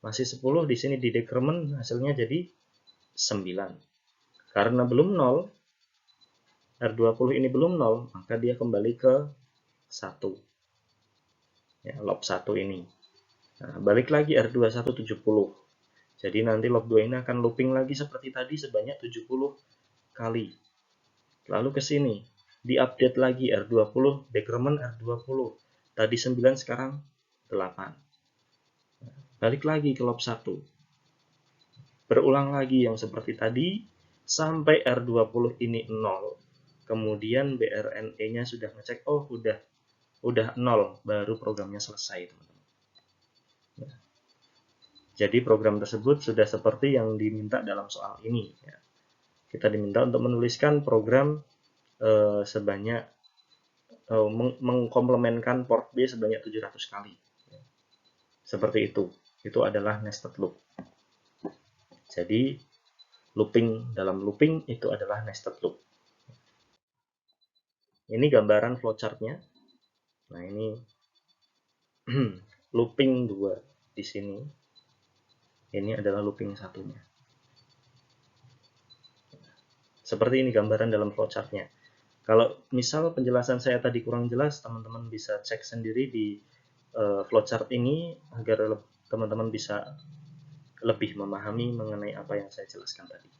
Masih 10, di sini di decrement hasilnya jadi 9. Karena belum 0, R20 ini belum 0, maka dia kembali ke 1. Ya, log 1 ini. Nah, balik lagi R21 70. Jadi nanti log 2 ini akan looping lagi seperti tadi sebanyak 70 kali. Lalu ke sini, diupdate lagi R20, decrement R20. Tadi 9, sekarang 8. Balik lagi ke log 1. Berulang lagi yang seperti tadi, sampai R20 ini 0. Kemudian BRNE-nya sudah ngecek, oh udah 0, baru programnya selesai, teman-teman. Nah, jadi program tersebut sudah seperti yang diminta dalam soal ini. Ya. Kita diminta untuk menuliskan program sebanyak mengkomplementkan port B sebanyak 700 kali. Seperti itu. Itu adalah nested loop. Jadi looping dalam looping itu adalah nested loop. Ini gambaran flowchart-nya. Nah, ini looping 2 di sini. Ini adalah looping satunya. Seperti ini gambaran dalam flowchart-nya. Kalau misal penjelasan saya tadi kurang jelas, teman-teman bisa cek sendiri di flowchart ini agar teman-teman bisa lebih memahami mengenai apa yang saya jelaskan tadi.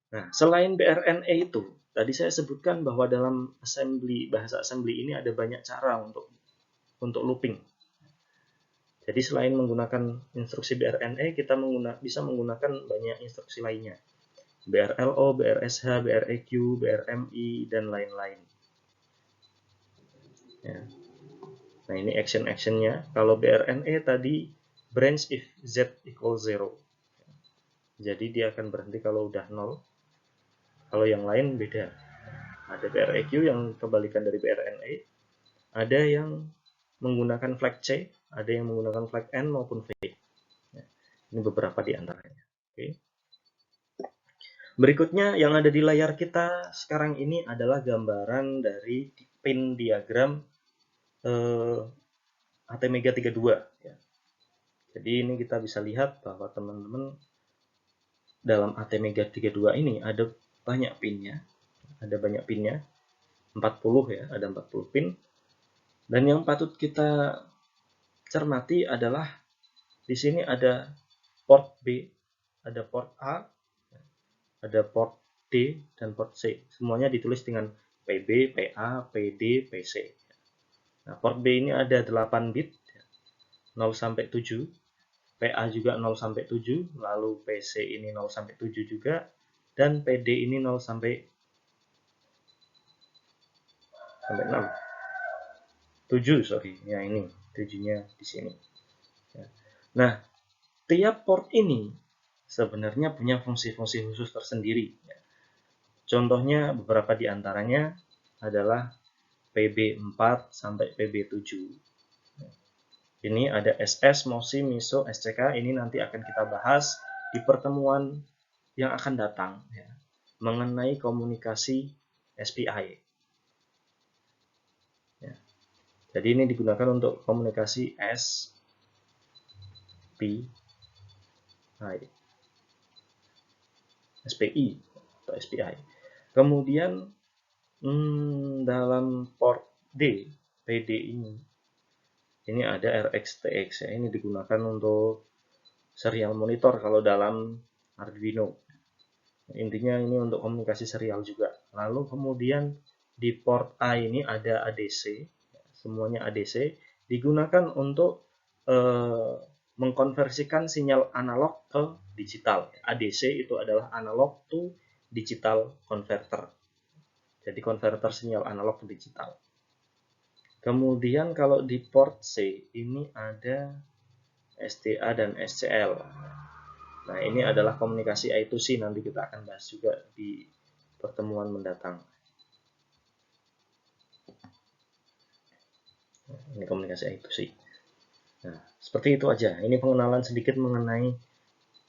Nah, selain BRNE itu, tadi saya sebutkan bahwa dalam bahasa assembly ini ada banyak cara untuk looping. Jadi selain menggunakan instruksi BRNE, kita bisa menggunakan banyak instruksi lainnya. BRLO, BRSH, BREQ, BRMI, dan lain-lain. Ya. Nah, ini action-actionnya. Kalau BRNE tadi, branch if Z equals 0. Jadi dia akan berhenti kalau udah 0. Kalau yang lain beda. Ada BREQ yang kebalikan dari BRNE. Ada yang menggunakan flag C. ada yang menggunakan flag N maupun V. Ini beberapa di antaranya. Oke. Berikutnya yang ada di layar kita sekarang ini adalah gambaran dari pin diagram ATmega 32. Ya. Jadi ini kita bisa lihat bahwa teman-teman dalam ATmega 32 ini ada banyak pinnya. Ada banyak pinnya, 40 ya, ada 40 pin. Dan yang patut kita cermati adalah di sini ada port B, ada port A, ada port D, dan port C. Semuanya ditulis dengan PB, PA, PD, PC. Nah, port B ini ada 8 bit, 0 sampai 7. PA juga 0 sampai 7, lalu PC ini 0 sampai 7 juga, dan PD ini 0 sampai 6. 7, sorry. Ya ini, 7-nya di sini. Nah, tiap port ini sebenarnya punya fungsi-fungsi khusus tersendiri. Contohnya beberapa di antaranya adalah PB4 sampai PB7. Ini ada SS, MOSI, MISO, SCK. Ini nanti akan kita bahas di pertemuan yang akan datang ya, mengenai komunikasi SPI. Ya. Jadi ini digunakan untuk komunikasi SPI atau SPI. Kemudian dalam port D, PD ini ada RX-TX ya. Ini digunakan untuk serial monitor kalau dalam Arduino. Intinya ini untuk komunikasi serial juga. Lalu kemudian di port A ini ada ADC, semuanya ADC, digunakan untuk mengkonversikan sinyal analog ke digital. ADC itu adalah analog to digital converter. Jadi konverter sinyal analog ke digital. Kemudian kalau di port C ini ada STA dan SCL. Nah, ini adalah komunikasi I2C, nanti kita akan bahas juga di pertemuan mendatang. Nah, ini komunikasi I2C. Nah, seperti itu aja. Ini pengenalan sedikit mengenai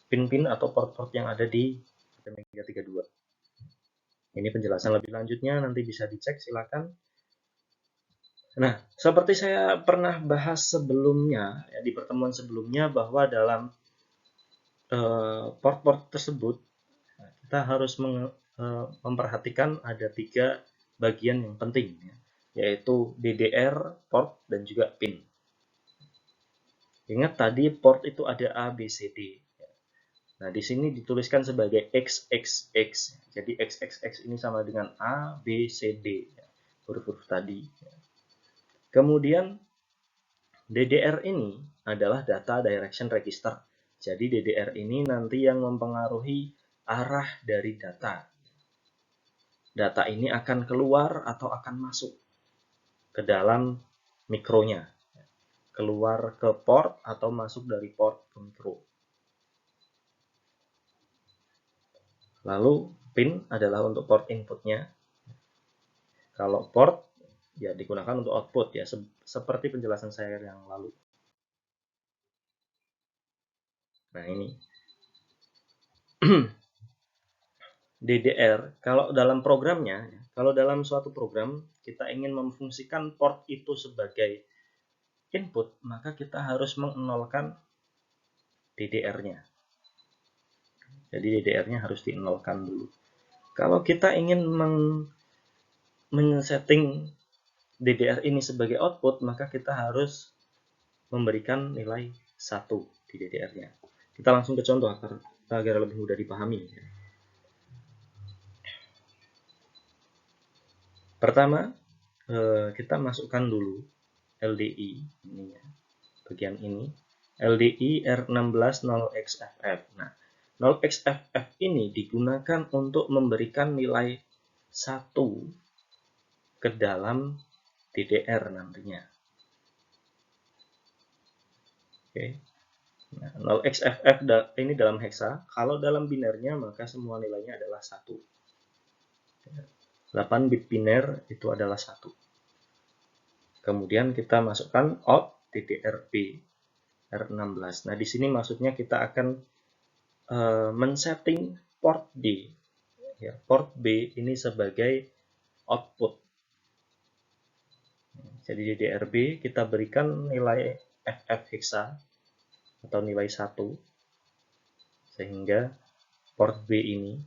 pin-pin atau port-port yang ada di ATmega 32. Ini penjelasan lebih lanjutnya nanti bisa dicek, silakan. Nah, seperti saya pernah bahas sebelumnya, ya, di pertemuan sebelumnya, bahwa dalam port-port tersebut kita harus memperhatikan ada 3 bagian yang penting, ya, yaitu DDR, port, dan juga pin. Ingat tadi port itu ada A, B, C, D. Nah, di sini dituliskan sebagai XXX. Jadi XXX ini sama dengan A, B, C, D. Huruf-huruf tadi. Kemudian DDR ini adalah data direction register. Jadi DDR ini nanti yang mempengaruhi arah dari data. Data ini akan keluar atau akan masuk ke dalam mikronya. Keluar ke port atau masuk dari port ke mikro. Lalu pin adalah untuk port inputnya. Kalau port ya digunakan untuk output ya, seperti penjelasan saya yang lalu. Nah, ini DDR, kalau dalam programnya, kalau dalam suatu program kita ingin memfungsikan port itu sebagai input, maka kita harus mengnolkan DDR-nya. Jadi DDR-nya harus dinolkan dulu. Kalau kita ingin men-setting DDR ini sebagai output, maka kita harus memberikan nilai 1 di DDR-nya. Kita langsung ke contoh agar lebih mudah dipahami. Pertama, kita masukkan dulu LDI ini ya, bagian ini LDI R16 0xFF. Nah, 0xFF ini digunakan untuk memberikan nilai 1 ke dalam DDR nantinya. Oke. Nah, 0xFF ini dalam hexa. Kalau dalam binernya maka semua nilainya adalah 1. 8 bit biner itu adalah 1. Kemudian kita masukkan out DDR-B R16. Nah, di sini maksudnya kita akan men-setting port D. Ya, port B ini sebagai output. Jadi DDR-B kita berikan nilai FF hexa atau nilai 1, sehingga port B ini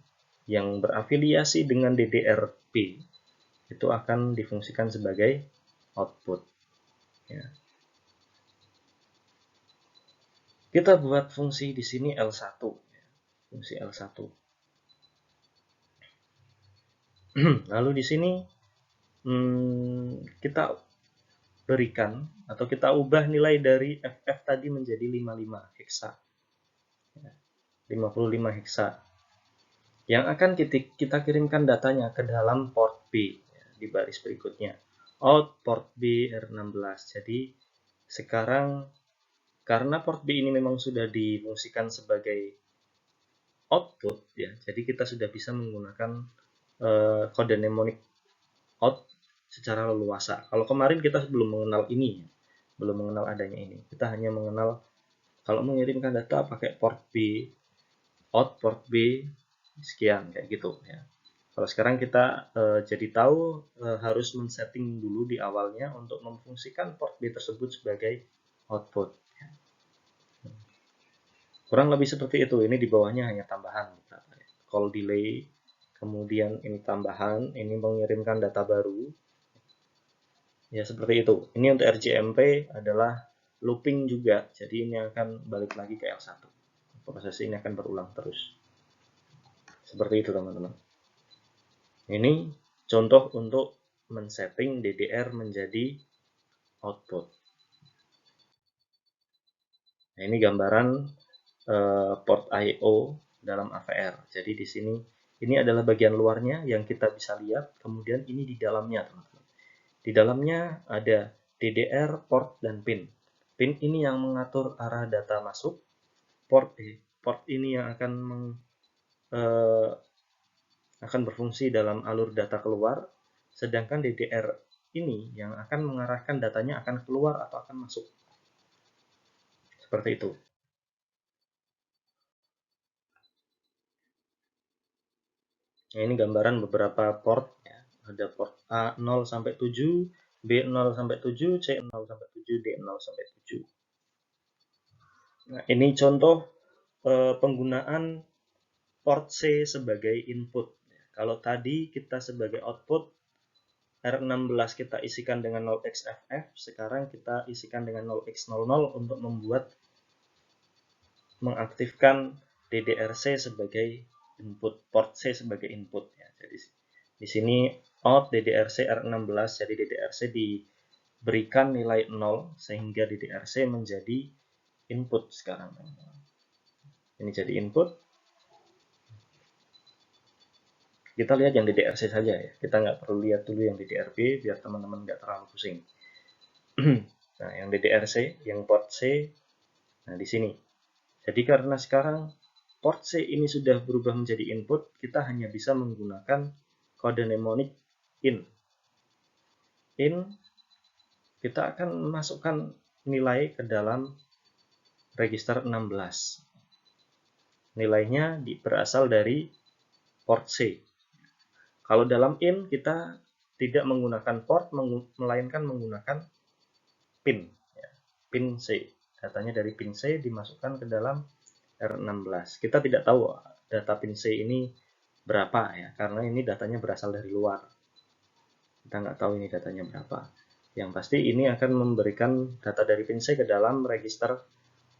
yang berafiliasi dengan DDR-B itu akan difungsikan sebagai output. Ya. Kita buat fungsi di sini L1, fungsi L1. Lalu di sini kita berikan atau kita ubah nilai dari FF tadi menjadi 55 hexa. 55 hexa. Yang akan kita kirimkan datanya ke dalam port B di baris berikutnya. Out port B R16. Jadi sekarang karena port B ini memang sudah difungsikan sebagai output ya, jadi kita sudah bisa menggunakan kode mnemonic out secara leluasa. Kalau kemarin kita belum mengenal ini, belum mengenal adanya ini. Kita hanya mengenal kalau mengirimkan data pakai port B, out port B sekian kayak gitu ya. Kalau sekarang kita jadi tahu harus men-setting dulu di awalnya untuk memfungsikan port B tersebut sebagai output. Kurang lebih seperti itu. Ini di bawahnya hanya tambahan. Call delay, kemudian ini tambahan, ini mengirimkan data baru. Ya seperti itu. Ini untuk RJMP adalah looping juga. Jadi ini akan balik lagi ke L1. Proses ini akan berulang terus. Seperti itu teman-teman. Ini contoh untuk men-setting DDR menjadi output. Nah, ini gambaran port I/O dalam AVR. Jadi di sini ini adalah bagian luarnya yang kita bisa lihat, kemudian ini di dalamnya, teman-teman. Di dalamnya ada DDR, port, dan pin. Pin ini yang mengatur arah data masuk, port ini yang akan berfungsi dalam alur data keluar, sedangkan DDR ini yang akan mengarahkan datanya akan keluar atau akan masuk. Seperti itu. Nah, ini gambaran beberapa port ya. Ada port A0 sampai 7, B0 sampai 7, C0 sampai 7, D0 sampai 7. Nah, ini contoh penggunaan port C sebagai input. Kalau tadi kita sebagai output R16 kita isikan dengan 0xFF, sekarang kita isikan dengan 0x00 untuk mengaktifkan DDR-C sebagai input, port C sebagai input ya. Jadi di sini out DDR-C R16, jadi DDR-C diberikan nilai 0 sehingga DDR-C menjadi input sekarang. Ini jadi input. Kita lihat yang DDR-C saja ya. Kita nggak perlu lihat dulu yang DDR-B biar teman-teman nggak terlalu pusing. Nah, yang DDR-C, yang port C, nah di sini. Jadi karena sekarang port C ini sudah berubah menjadi input, kita hanya bisa menggunakan kode mnemonic in. In, kita akan masukkan nilai ke dalam register 16. Nilainya berasal dari port C. Kalau dalam in, kita tidak menggunakan port, melainkan menggunakan pin. Pin C. Datanya dari pin C dimasukkan ke dalam R16. Kita tidak tahu data pin C ini berapa ya, karena ini datanya berasal dari luar. Kita nggak tahu ini datanya berapa. Yang pasti ini akan memberikan data dari pin C ke dalam register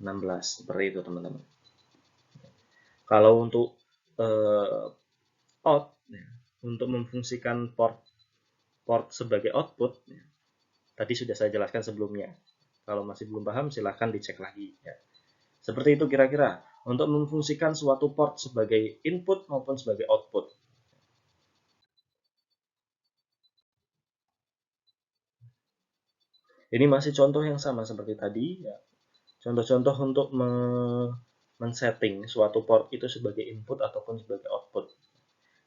16. Seperti itu teman-teman. Kalau untuk out, ya, untuk memfungsikan port sebagai output, ya, tadi sudah saya jelaskan sebelumnya. Kalau masih belum paham, silahkan dicek lagi. Ya. Seperti itu kira-kira untuk memfungsikan suatu port sebagai input maupun sebagai output. Ini masih contoh yang sama seperti tadi. Ya. Contoh-contoh untuk men-setting suatu port itu sebagai input ataupun sebagai output.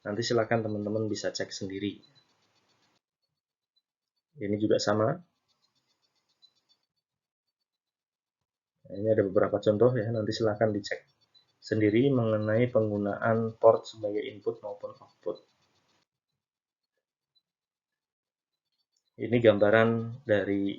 Nanti silakan teman-teman bisa cek sendiri. Ini juga sama. Nah, ini ada beberapa contoh ya, nanti silakan dicek sendiri mengenai penggunaan port sebagai input maupun output. Ini gambaran dari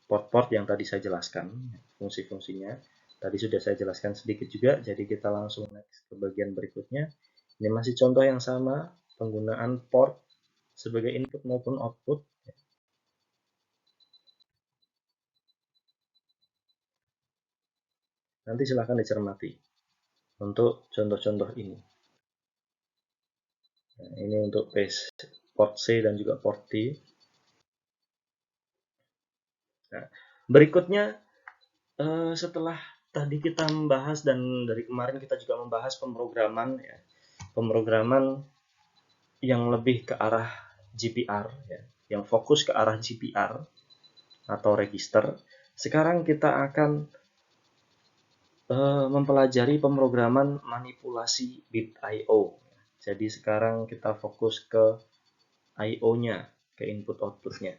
port-port yang tadi saya jelaskan, fungsi-fungsinya. Tadi sudah saya jelaskan sedikit juga, jadi kita langsung next ke bagian berikutnya. Ini masih contoh yang sama, penggunaan port sebagai input maupun output. Nanti silahkan dicermati untuk contoh-contoh ini. Nah, ini untuk port C dan juga port D. Nah, berikutnya setelah tadi kita membahas dan dari kemarin kita juga membahas pemrograman ya, pemrograman yang lebih ke arah GPR ya, yang fokus ke arah GPR atau register. Sekarang kita akan mempelajari pemrograman manipulasi bit I/O. Jadi sekarang kita fokus ke I/O-nya, ke input output-nya.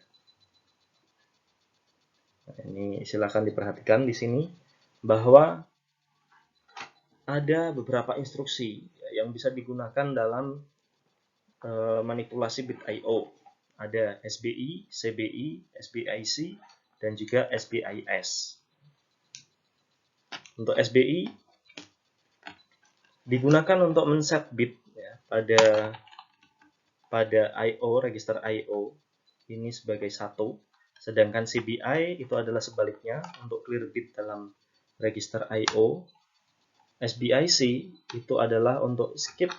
Nah, ini silakan diperhatikan di sini bahwa ada beberapa instruksi yang bisa digunakan dalam manipulasi bit I/O. Ada SBI, CBI, SBIC, dan juga SBIS. Untuk SBI digunakan untuk men-set bit ya, pada I/O, register I/O ini sebagai 1. Sedangkan CBI itu adalah sebaliknya untuk clear bit dalam register I/O. SBIC itu adalah untuk skip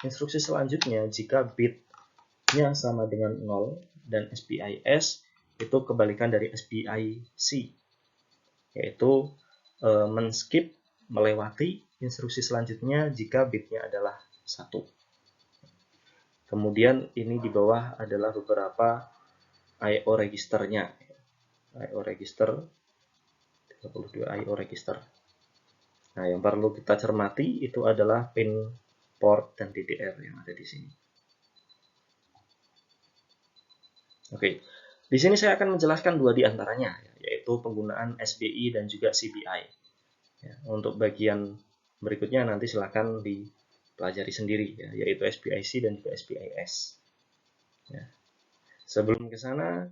instruksi selanjutnya jika bitnya sama dengan 0, dan SBIS itu kebalikan dari SBIC, yaitu men-skip, melewati instruksi selanjutnya jika bitnya adalah 1. Kemudian ini di bawah adalah beberapa I/O registernya. I/O register 32 I/O register. Nah, yang perlu kita cermati itu adalah pin port dan DDR yang ada di sini. Oke, di sini saya akan menjelaskan 2 di antaranya, yaitu penggunaan SBI dan juga CBI. Ya, untuk bagian berikutnya nanti silakan dipelajari sendiri, ya, yaitu SBIC dan juga SBIS. Ya. Sebelum ke sana,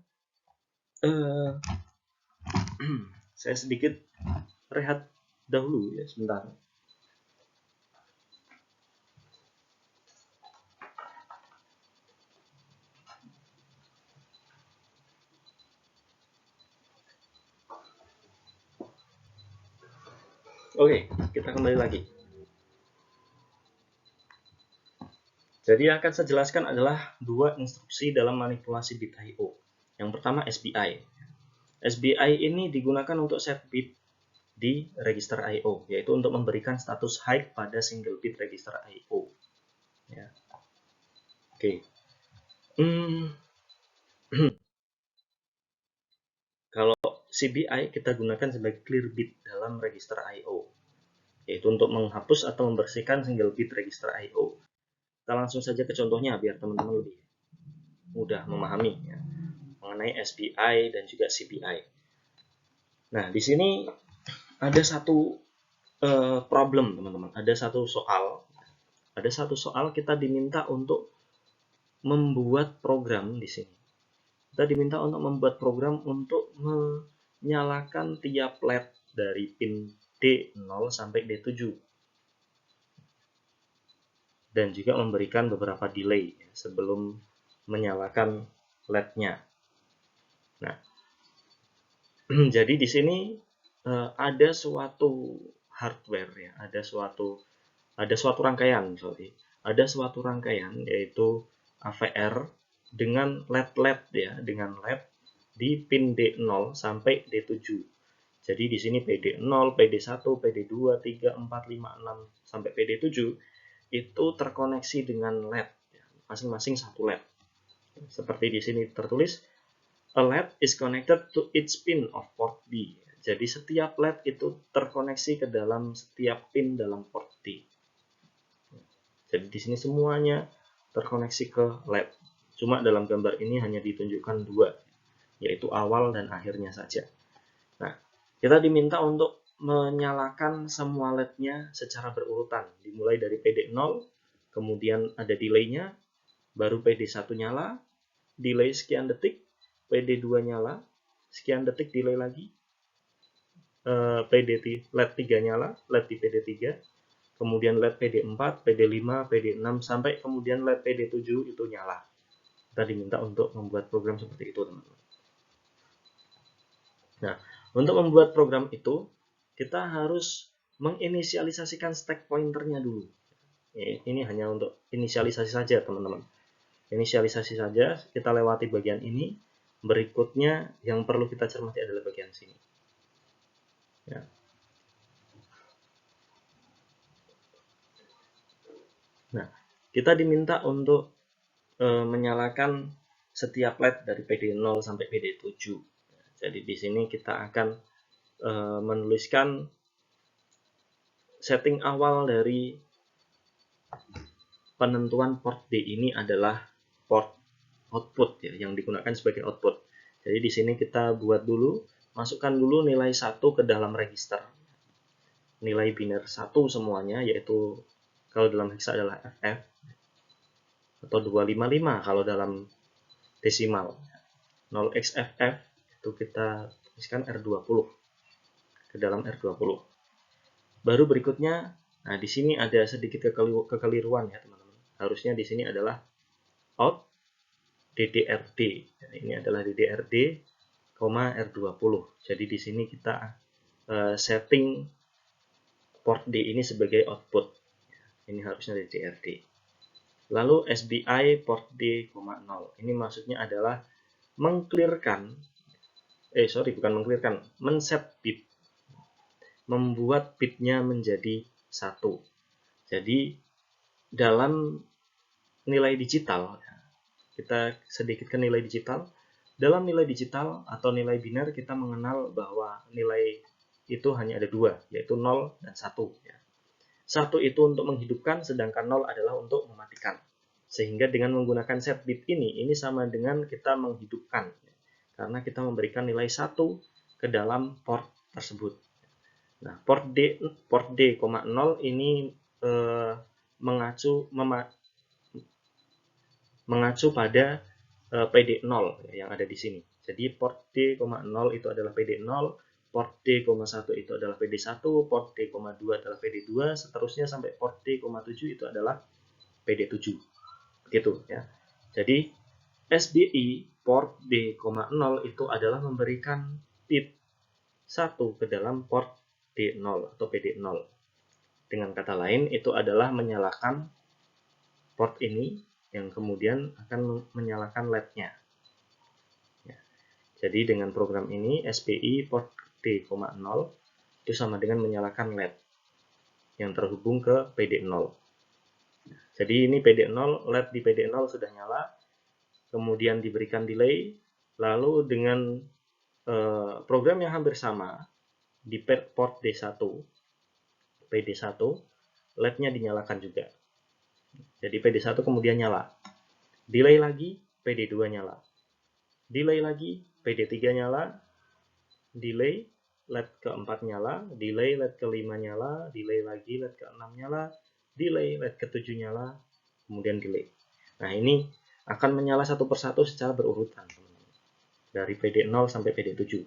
saya sedikit rehat dahulu ya sebentar. Oke, kita kembali lagi. Jadi yang akan saya jelaskan adalah 2 instruksi dalam manipulasi bit I/O. Yang pertama SBI. SBI ini digunakan untuk set bit di register I/O, yaitu untuk memberikan status high pada single bit register I/O. Ya. Oke. Kalau CBI kita gunakan sebagai clear bit dalam register I/O, yaitu untuk menghapus atau membersihkan single bit register I/O. Kita langsung saja ke contohnya biar teman-teman lebih mudah memahami ya, mengenai SBI dan juga CBI. Nah, di sini ada satu problem teman-teman, ada satu soal kita diminta untuk membuat program di sini. Kita diminta untuk membuat program untuk menyalakan tiap LED dari pin D0 sampai D7 dan juga memberikan beberapa delay sebelum menyalakan LED-nya. Nah, jadi di sini ada suatu hardware ya, ada suatu rangkaian, yaitu AVR dengan LED ya, dengan LED di pin D0 sampai D7. Jadi di sini PD0, PD1, PD2, 3, 4, 5, 6 sampai PD7 itu terkoneksi dengan LED, masing-masing satu LED. Seperti di sini tertulis, a LED is connected to each pin of port B. Jadi setiap LED itu terkoneksi ke dalam setiap pin dalam port D. Jadi di sini semuanya terkoneksi ke LED. Cuma dalam gambar ini hanya ditunjukkan 2, yaitu awal dan akhirnya saja. Nah, Kita diminta untuk menyalakan semua LED-nya secara berurutan, dimulai dari PD0, kemudian ada delay-nya, baru PD1 nyala, delay sekian detik, PD2 nyala, sekian detik delay lagi, LED 3 nyala, LED di PD3, kemudian LED PD4, PD5, PD6, sampai kemudian LED PD7 itu nyala. Kita diminta untuk membuat program seperti itu, teman-teman. Nah, untuk membuat program itu, kita harus menginisialisasikan stack pointernya dulu. Ini hanya untuk inisialisasi saja, teman-teman. Inisialisasi saja, kita lewati bagian ini. Berikutnya yang perlu kita cermati adalah bagian sini. Ya. Nah, kita diminta untuk menyalakan setiap LED dari PD0 sampai PD7. Jadi di sini kita akan menuliskan setting awal dari penentuan port D ini adalah port output ya, yang digunakan sebagai output. Jadi di sini kita buat dulu, masukkan dulu nilai 1 ke dalam register. Nilai biner 1 semuanya, yaitu kalau dalam hexa adalah FF, atau 255 kalau dalam desimal. 0xFF itu kita tuliskan R20 ke dalam R20. Baru berikutnya, nah di sini ada sedikit kekeliruan ya teman-teman. Harusnya di sini adalah out DDRD. Nah, ini adalah DDRD, R20. Jadi di sini kita setting port D ini sebagai output. Ini harusnya DDRD. Lalu SBI port D, 0. Ini maksudnya adalah mengclearkan, men-set bit, membuat bitnya menjadi 1. Jadi dalam nilai digital, kita sedikit ke nilai digital. Dalam nilai digital atau nilai biner kita mengenal bahwa nilai itu hanya ada 2, yaitu 0 dan 1. 1 itu untuk menghidupkan, sedangkan 0 adalah untuk mematikan. Sehingga dengan menggunakan set bit ini sama dengan kita menghidupkan. Karena kita memberikan nilai 1 ke dalam port tersebut. Nah, port D, 0 ini mengacu pada PD0 yang ada di sini. Jadi port D, 0 itu adalah PD0, port D,1 itu adalah PD1, port D,2 adalah PD2, seterusnya sampai port D,7 itu adalah PD7. Begitu ya. Jadi SBI port D,0 itu adalah memberikan bit 1 ke dalam port D0 atau PD0. Dengan kata lain, itu adalah menyalakan port ini yang kemudian akan menyalakan LED-nya. Ya. Jadi dengan program ini SPI port D,0 itu sama dengan menyalakan LED yang terhubung ke PD0. Jadi ini PD0, LED di PD0 sudah nyala, kemudian diberikan delay, lalu dengan program yang hampir sama di port D1, PD1, LED-nya dinyalakan juga. Jadi PD1 kemudian nyala. Delay lagi, PD2 nyala. Delay lagi, PD3 nyala. Delay, LED ke-4 nyala. Delay, LED ke-5 nyala. Delay lagi, LED ke-6 nyala. Delay, LED ke-7 nyala. Kemudian delay. Nah, ini akan menyala satu persatu secara berurutan, teman-teman. Dari PD0 sampai PD7.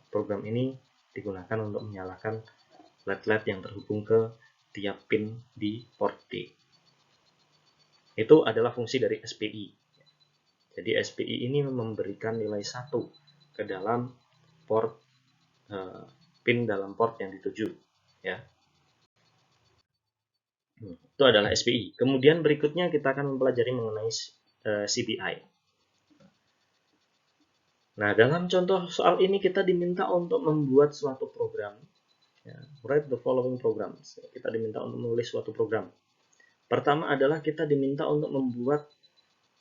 Program ini digunakan untuk menyalakan LED-LED yang terhubung ke tiap pin di port D. Itu adalah fungsi dari SPI. Jadi SPI ini memberikan nilai 1 ke dalam port pin dalam port yang dituju. Ya. Itu adalah SPI. Kemudian berikutnya kita akan mempelajari mengenai CPI. Nah, dalam contoh soal ini kita diminta untuk membuat suatu program. Ya, write the following programs. Kita diminta untuk menulis suatu program. Pertama adalah kita diminta untuk membuat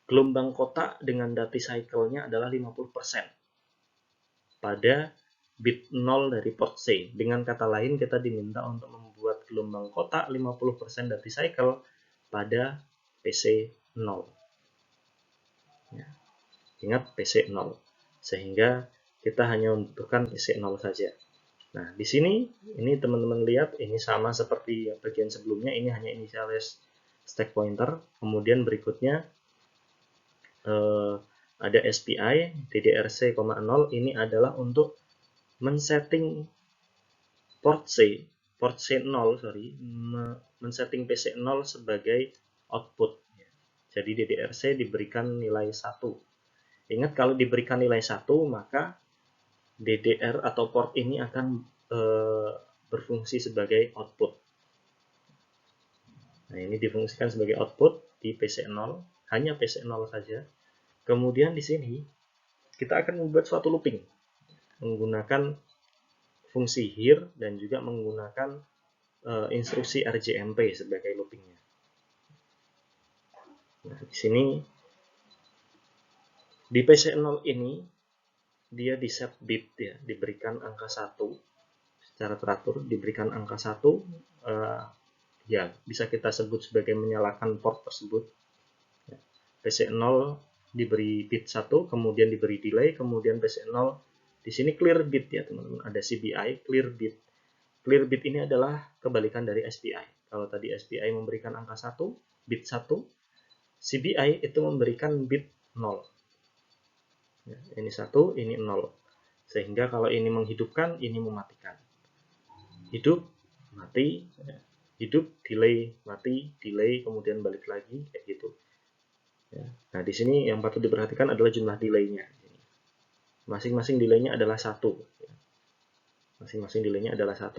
gelombang kotak dengan duty cycle-nya adalah 50% pada bit 0 dari port C. Dengan kata lain, kita diminta untuk membuat gelombang kotak 50% duty cycle pada PC 0. Ya. Ingat PC 0. Sehingga kita hanya membutuhkan PC 0 saja. Nah, di sini ini teman-teman lihat ini sama seperti bagian sebelumnya, ini hanya initialize stack pointer. Kemudian berikutnya ada SPI DDRC,0 ini adalah untuk men-setting port C0, men-setting PC 0 sebagai output. Jadi DDRC diberikan nilai 1. Ingat, kalau diberikan nilai 1, maka DDR atau port ini akan berfungsi sebagai output. Nah, ini difungsikan sebagai output di PC0, hanya PC0 saja. Kemudian di sini kita akan membuat suatu looping menggunakan fungsi here dan juga menggunakan instruksi RJMP sebagai loopingnya. Nah, di sini di PC0 ini dia di set bit ya, diberikan angka 1 secara teratur, diberikan angka 1 ya bisa kita sebut sebagai menyalakan port tersebut. PC0 diberi bit 1, kemudian diberi delay, kemudian PC0 di sini clear bit ya teman-teman, ada CBI clear bit. Clear bit ini adalah kebalikan dari SPI. Kalau tadi SPI memberikan angka 1, bit 1, CBI itu memberikan bit 0. Ya, ini 1, ini 0. Sehingga kalau ini menghidupkan, ini mematikan. Hidup, mati, hidup, delay, mati, delay, kemudian balik lagi, kayak gitu. Ya. Nah, di sini yang patut diperhatikan adalah jumlah delay-nya. Masing-masing delay-nya adalah 1. Masing-masing delay-nya adalah 1,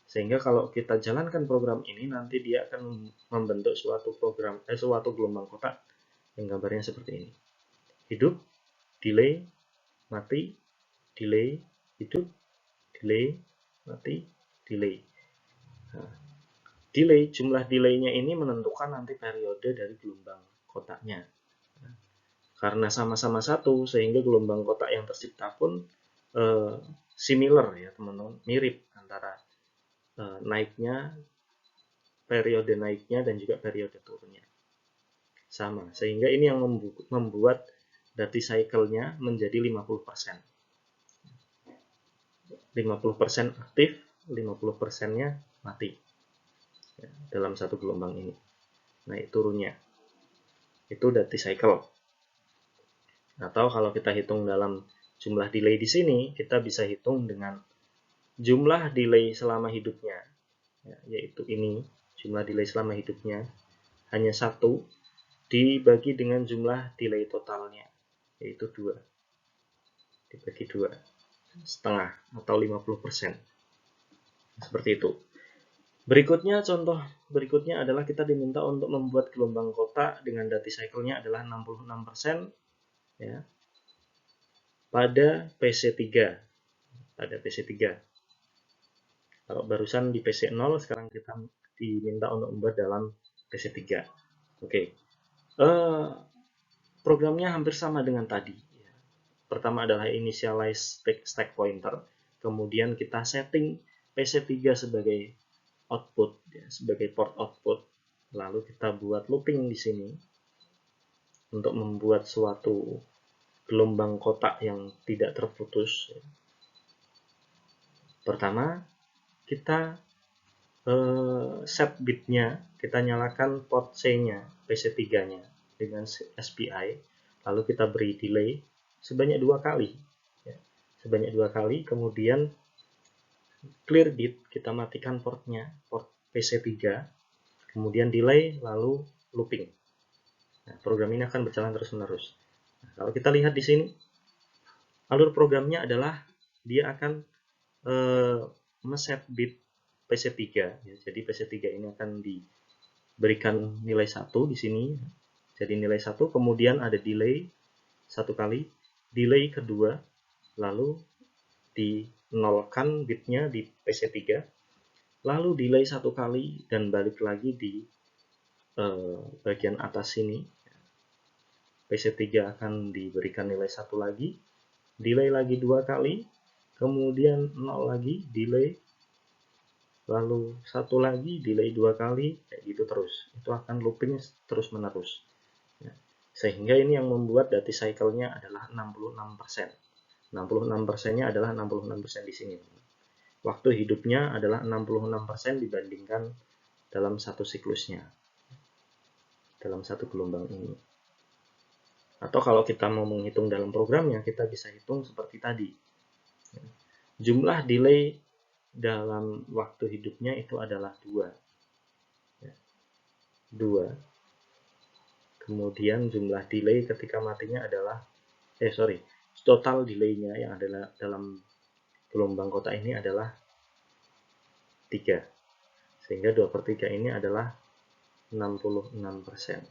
sehingga kalau kita jalankan program ini, nanti dia akan membentuk suatu gelombang kotak yang gambarnya seperti ini. Hidup, delay, mati, delay, hidup, delay, mati, delay. Nah, delay, jumlah delay-nya ini menentukan nanti periode dari gelombang kotaknya. Nah, karena sama-sama 1, sehingga gelombang kotak yang tercipta pun similar ya teman-teman, mirip antara naiknya, periode naiknya dan juga periode turunnya. Sama, sehingga ini yang membuat Darty cycle-nya menjadi 50%. 50% aktif, 50%-nya mati ya, dalam satu gelombang ini. Naik turunnya itu Darty cycle. Atau kalau kita hitung dalam jumlah delay di sini, kita bisa hitung dengan jumlah delay selama hidupnya, ya, yaitu ini jumlah delay selama hidupnya hanya 1 dibagi dengan jumlah delay totalnya, yaitu 2 dibagi 2, setengah atau 50%. Seperti itu. Berikutnya, contoh berikutnya adalah kita diminta untuk membuat gelombang kotak dengan Darty cycle-nya adalah 66% ya, pada PC3. Pada PC3. Kalau barusan di PC0, sekarang kita diminta untuk membuat dalam PC3. Oke. Programnya hampir sama dengan tadi. Pertama adalah initialize stack pointer, kemudian kita setting PC3 sebagai output, ya, sebagai port output. Lalu kita buat looping di sini untuk membuat suatu gelombang kotak yang tidak terputus. Pertama, kita set bitnya, kita nyalakan port C-nya, PC3-nya dengan SPI, lalu kita beri delay sebanyak 2 kali. Ya, sebanyak 2 kali, kemudian clear bit, kita matikan portnya, port PC3, kemudian delay, lalu looping. Nah, program ini akan berjalan terus-menerus. Nah, kalau kita lihat di sini, alur programnya adalah dia akan meset bit PC3. Ya, jadi PC3 ini akan diberikan nilai 1 di sini. Jadi nilai 1, kemudian ada delay 1 kali, delay kedua, lalu dinolkan bitnya di PC3, lalu delay 1 kali dan balik lagi di bagian atas sini. PC3 akan diberikan nilai 1 lagi, delay lagi 2 kali, kemudian 0 lagi, delay, lalu 1 lagi, delay 2 kali, kayak gitu terus. Itu akan looping terus menerus. Ya. Sehingga ini yang membuat Darty cycle-nya adalah 66%. 66%-nya adalah 66% di sini. waktu hidupnya adalah 66% dibandingkan dalam satu siklusnya, dalam satu gelombang ini. Atau kalau kita mau menghitung dalam programnya, kita bisa hitung seperti tadi. Jumlah delay dalam waktu hidupnya itu adalah 2. 2. Kemudian jumlah delay ketika matinya adalah total delaynya yang adalah dalam gelombang kotak ini adalah 3. Sehingga 2/3 ini adalah 66%.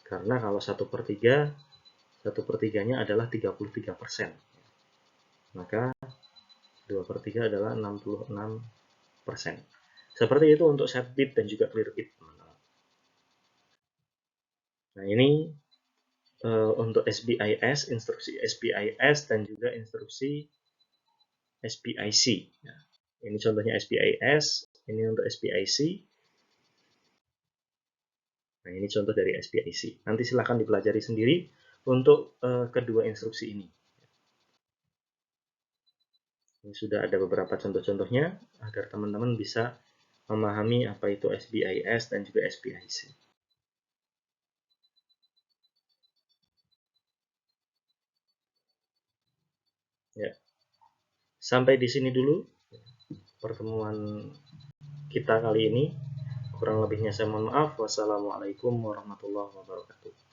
Karena kalau 1/3, 1/3-nya adalah 33%. Maka 2/3 adalah 66%. Seperti itu untuk set bit dan juga clear bit. Nah, ini untuk SPIS, instruksi SPIS dan juga instruksi SPIC. Nah, ini contohnya SPIS, ini untuk SPIC. Nah, ini contoh dari SPIC. Nanti silahkan dipelajari sendiri untuk kedua instruksi ini. Ini sudah ada beberapa contoh-contohnya agar teman-teman bisa memahami apa itu SPIS dan juga SPIC. Ya. Sampai di sini dulu pertemuan kita kali ini. Kurang lebihnya saya mohon maaf. Wassalamualaikum warahmatullahi wabarakatuh.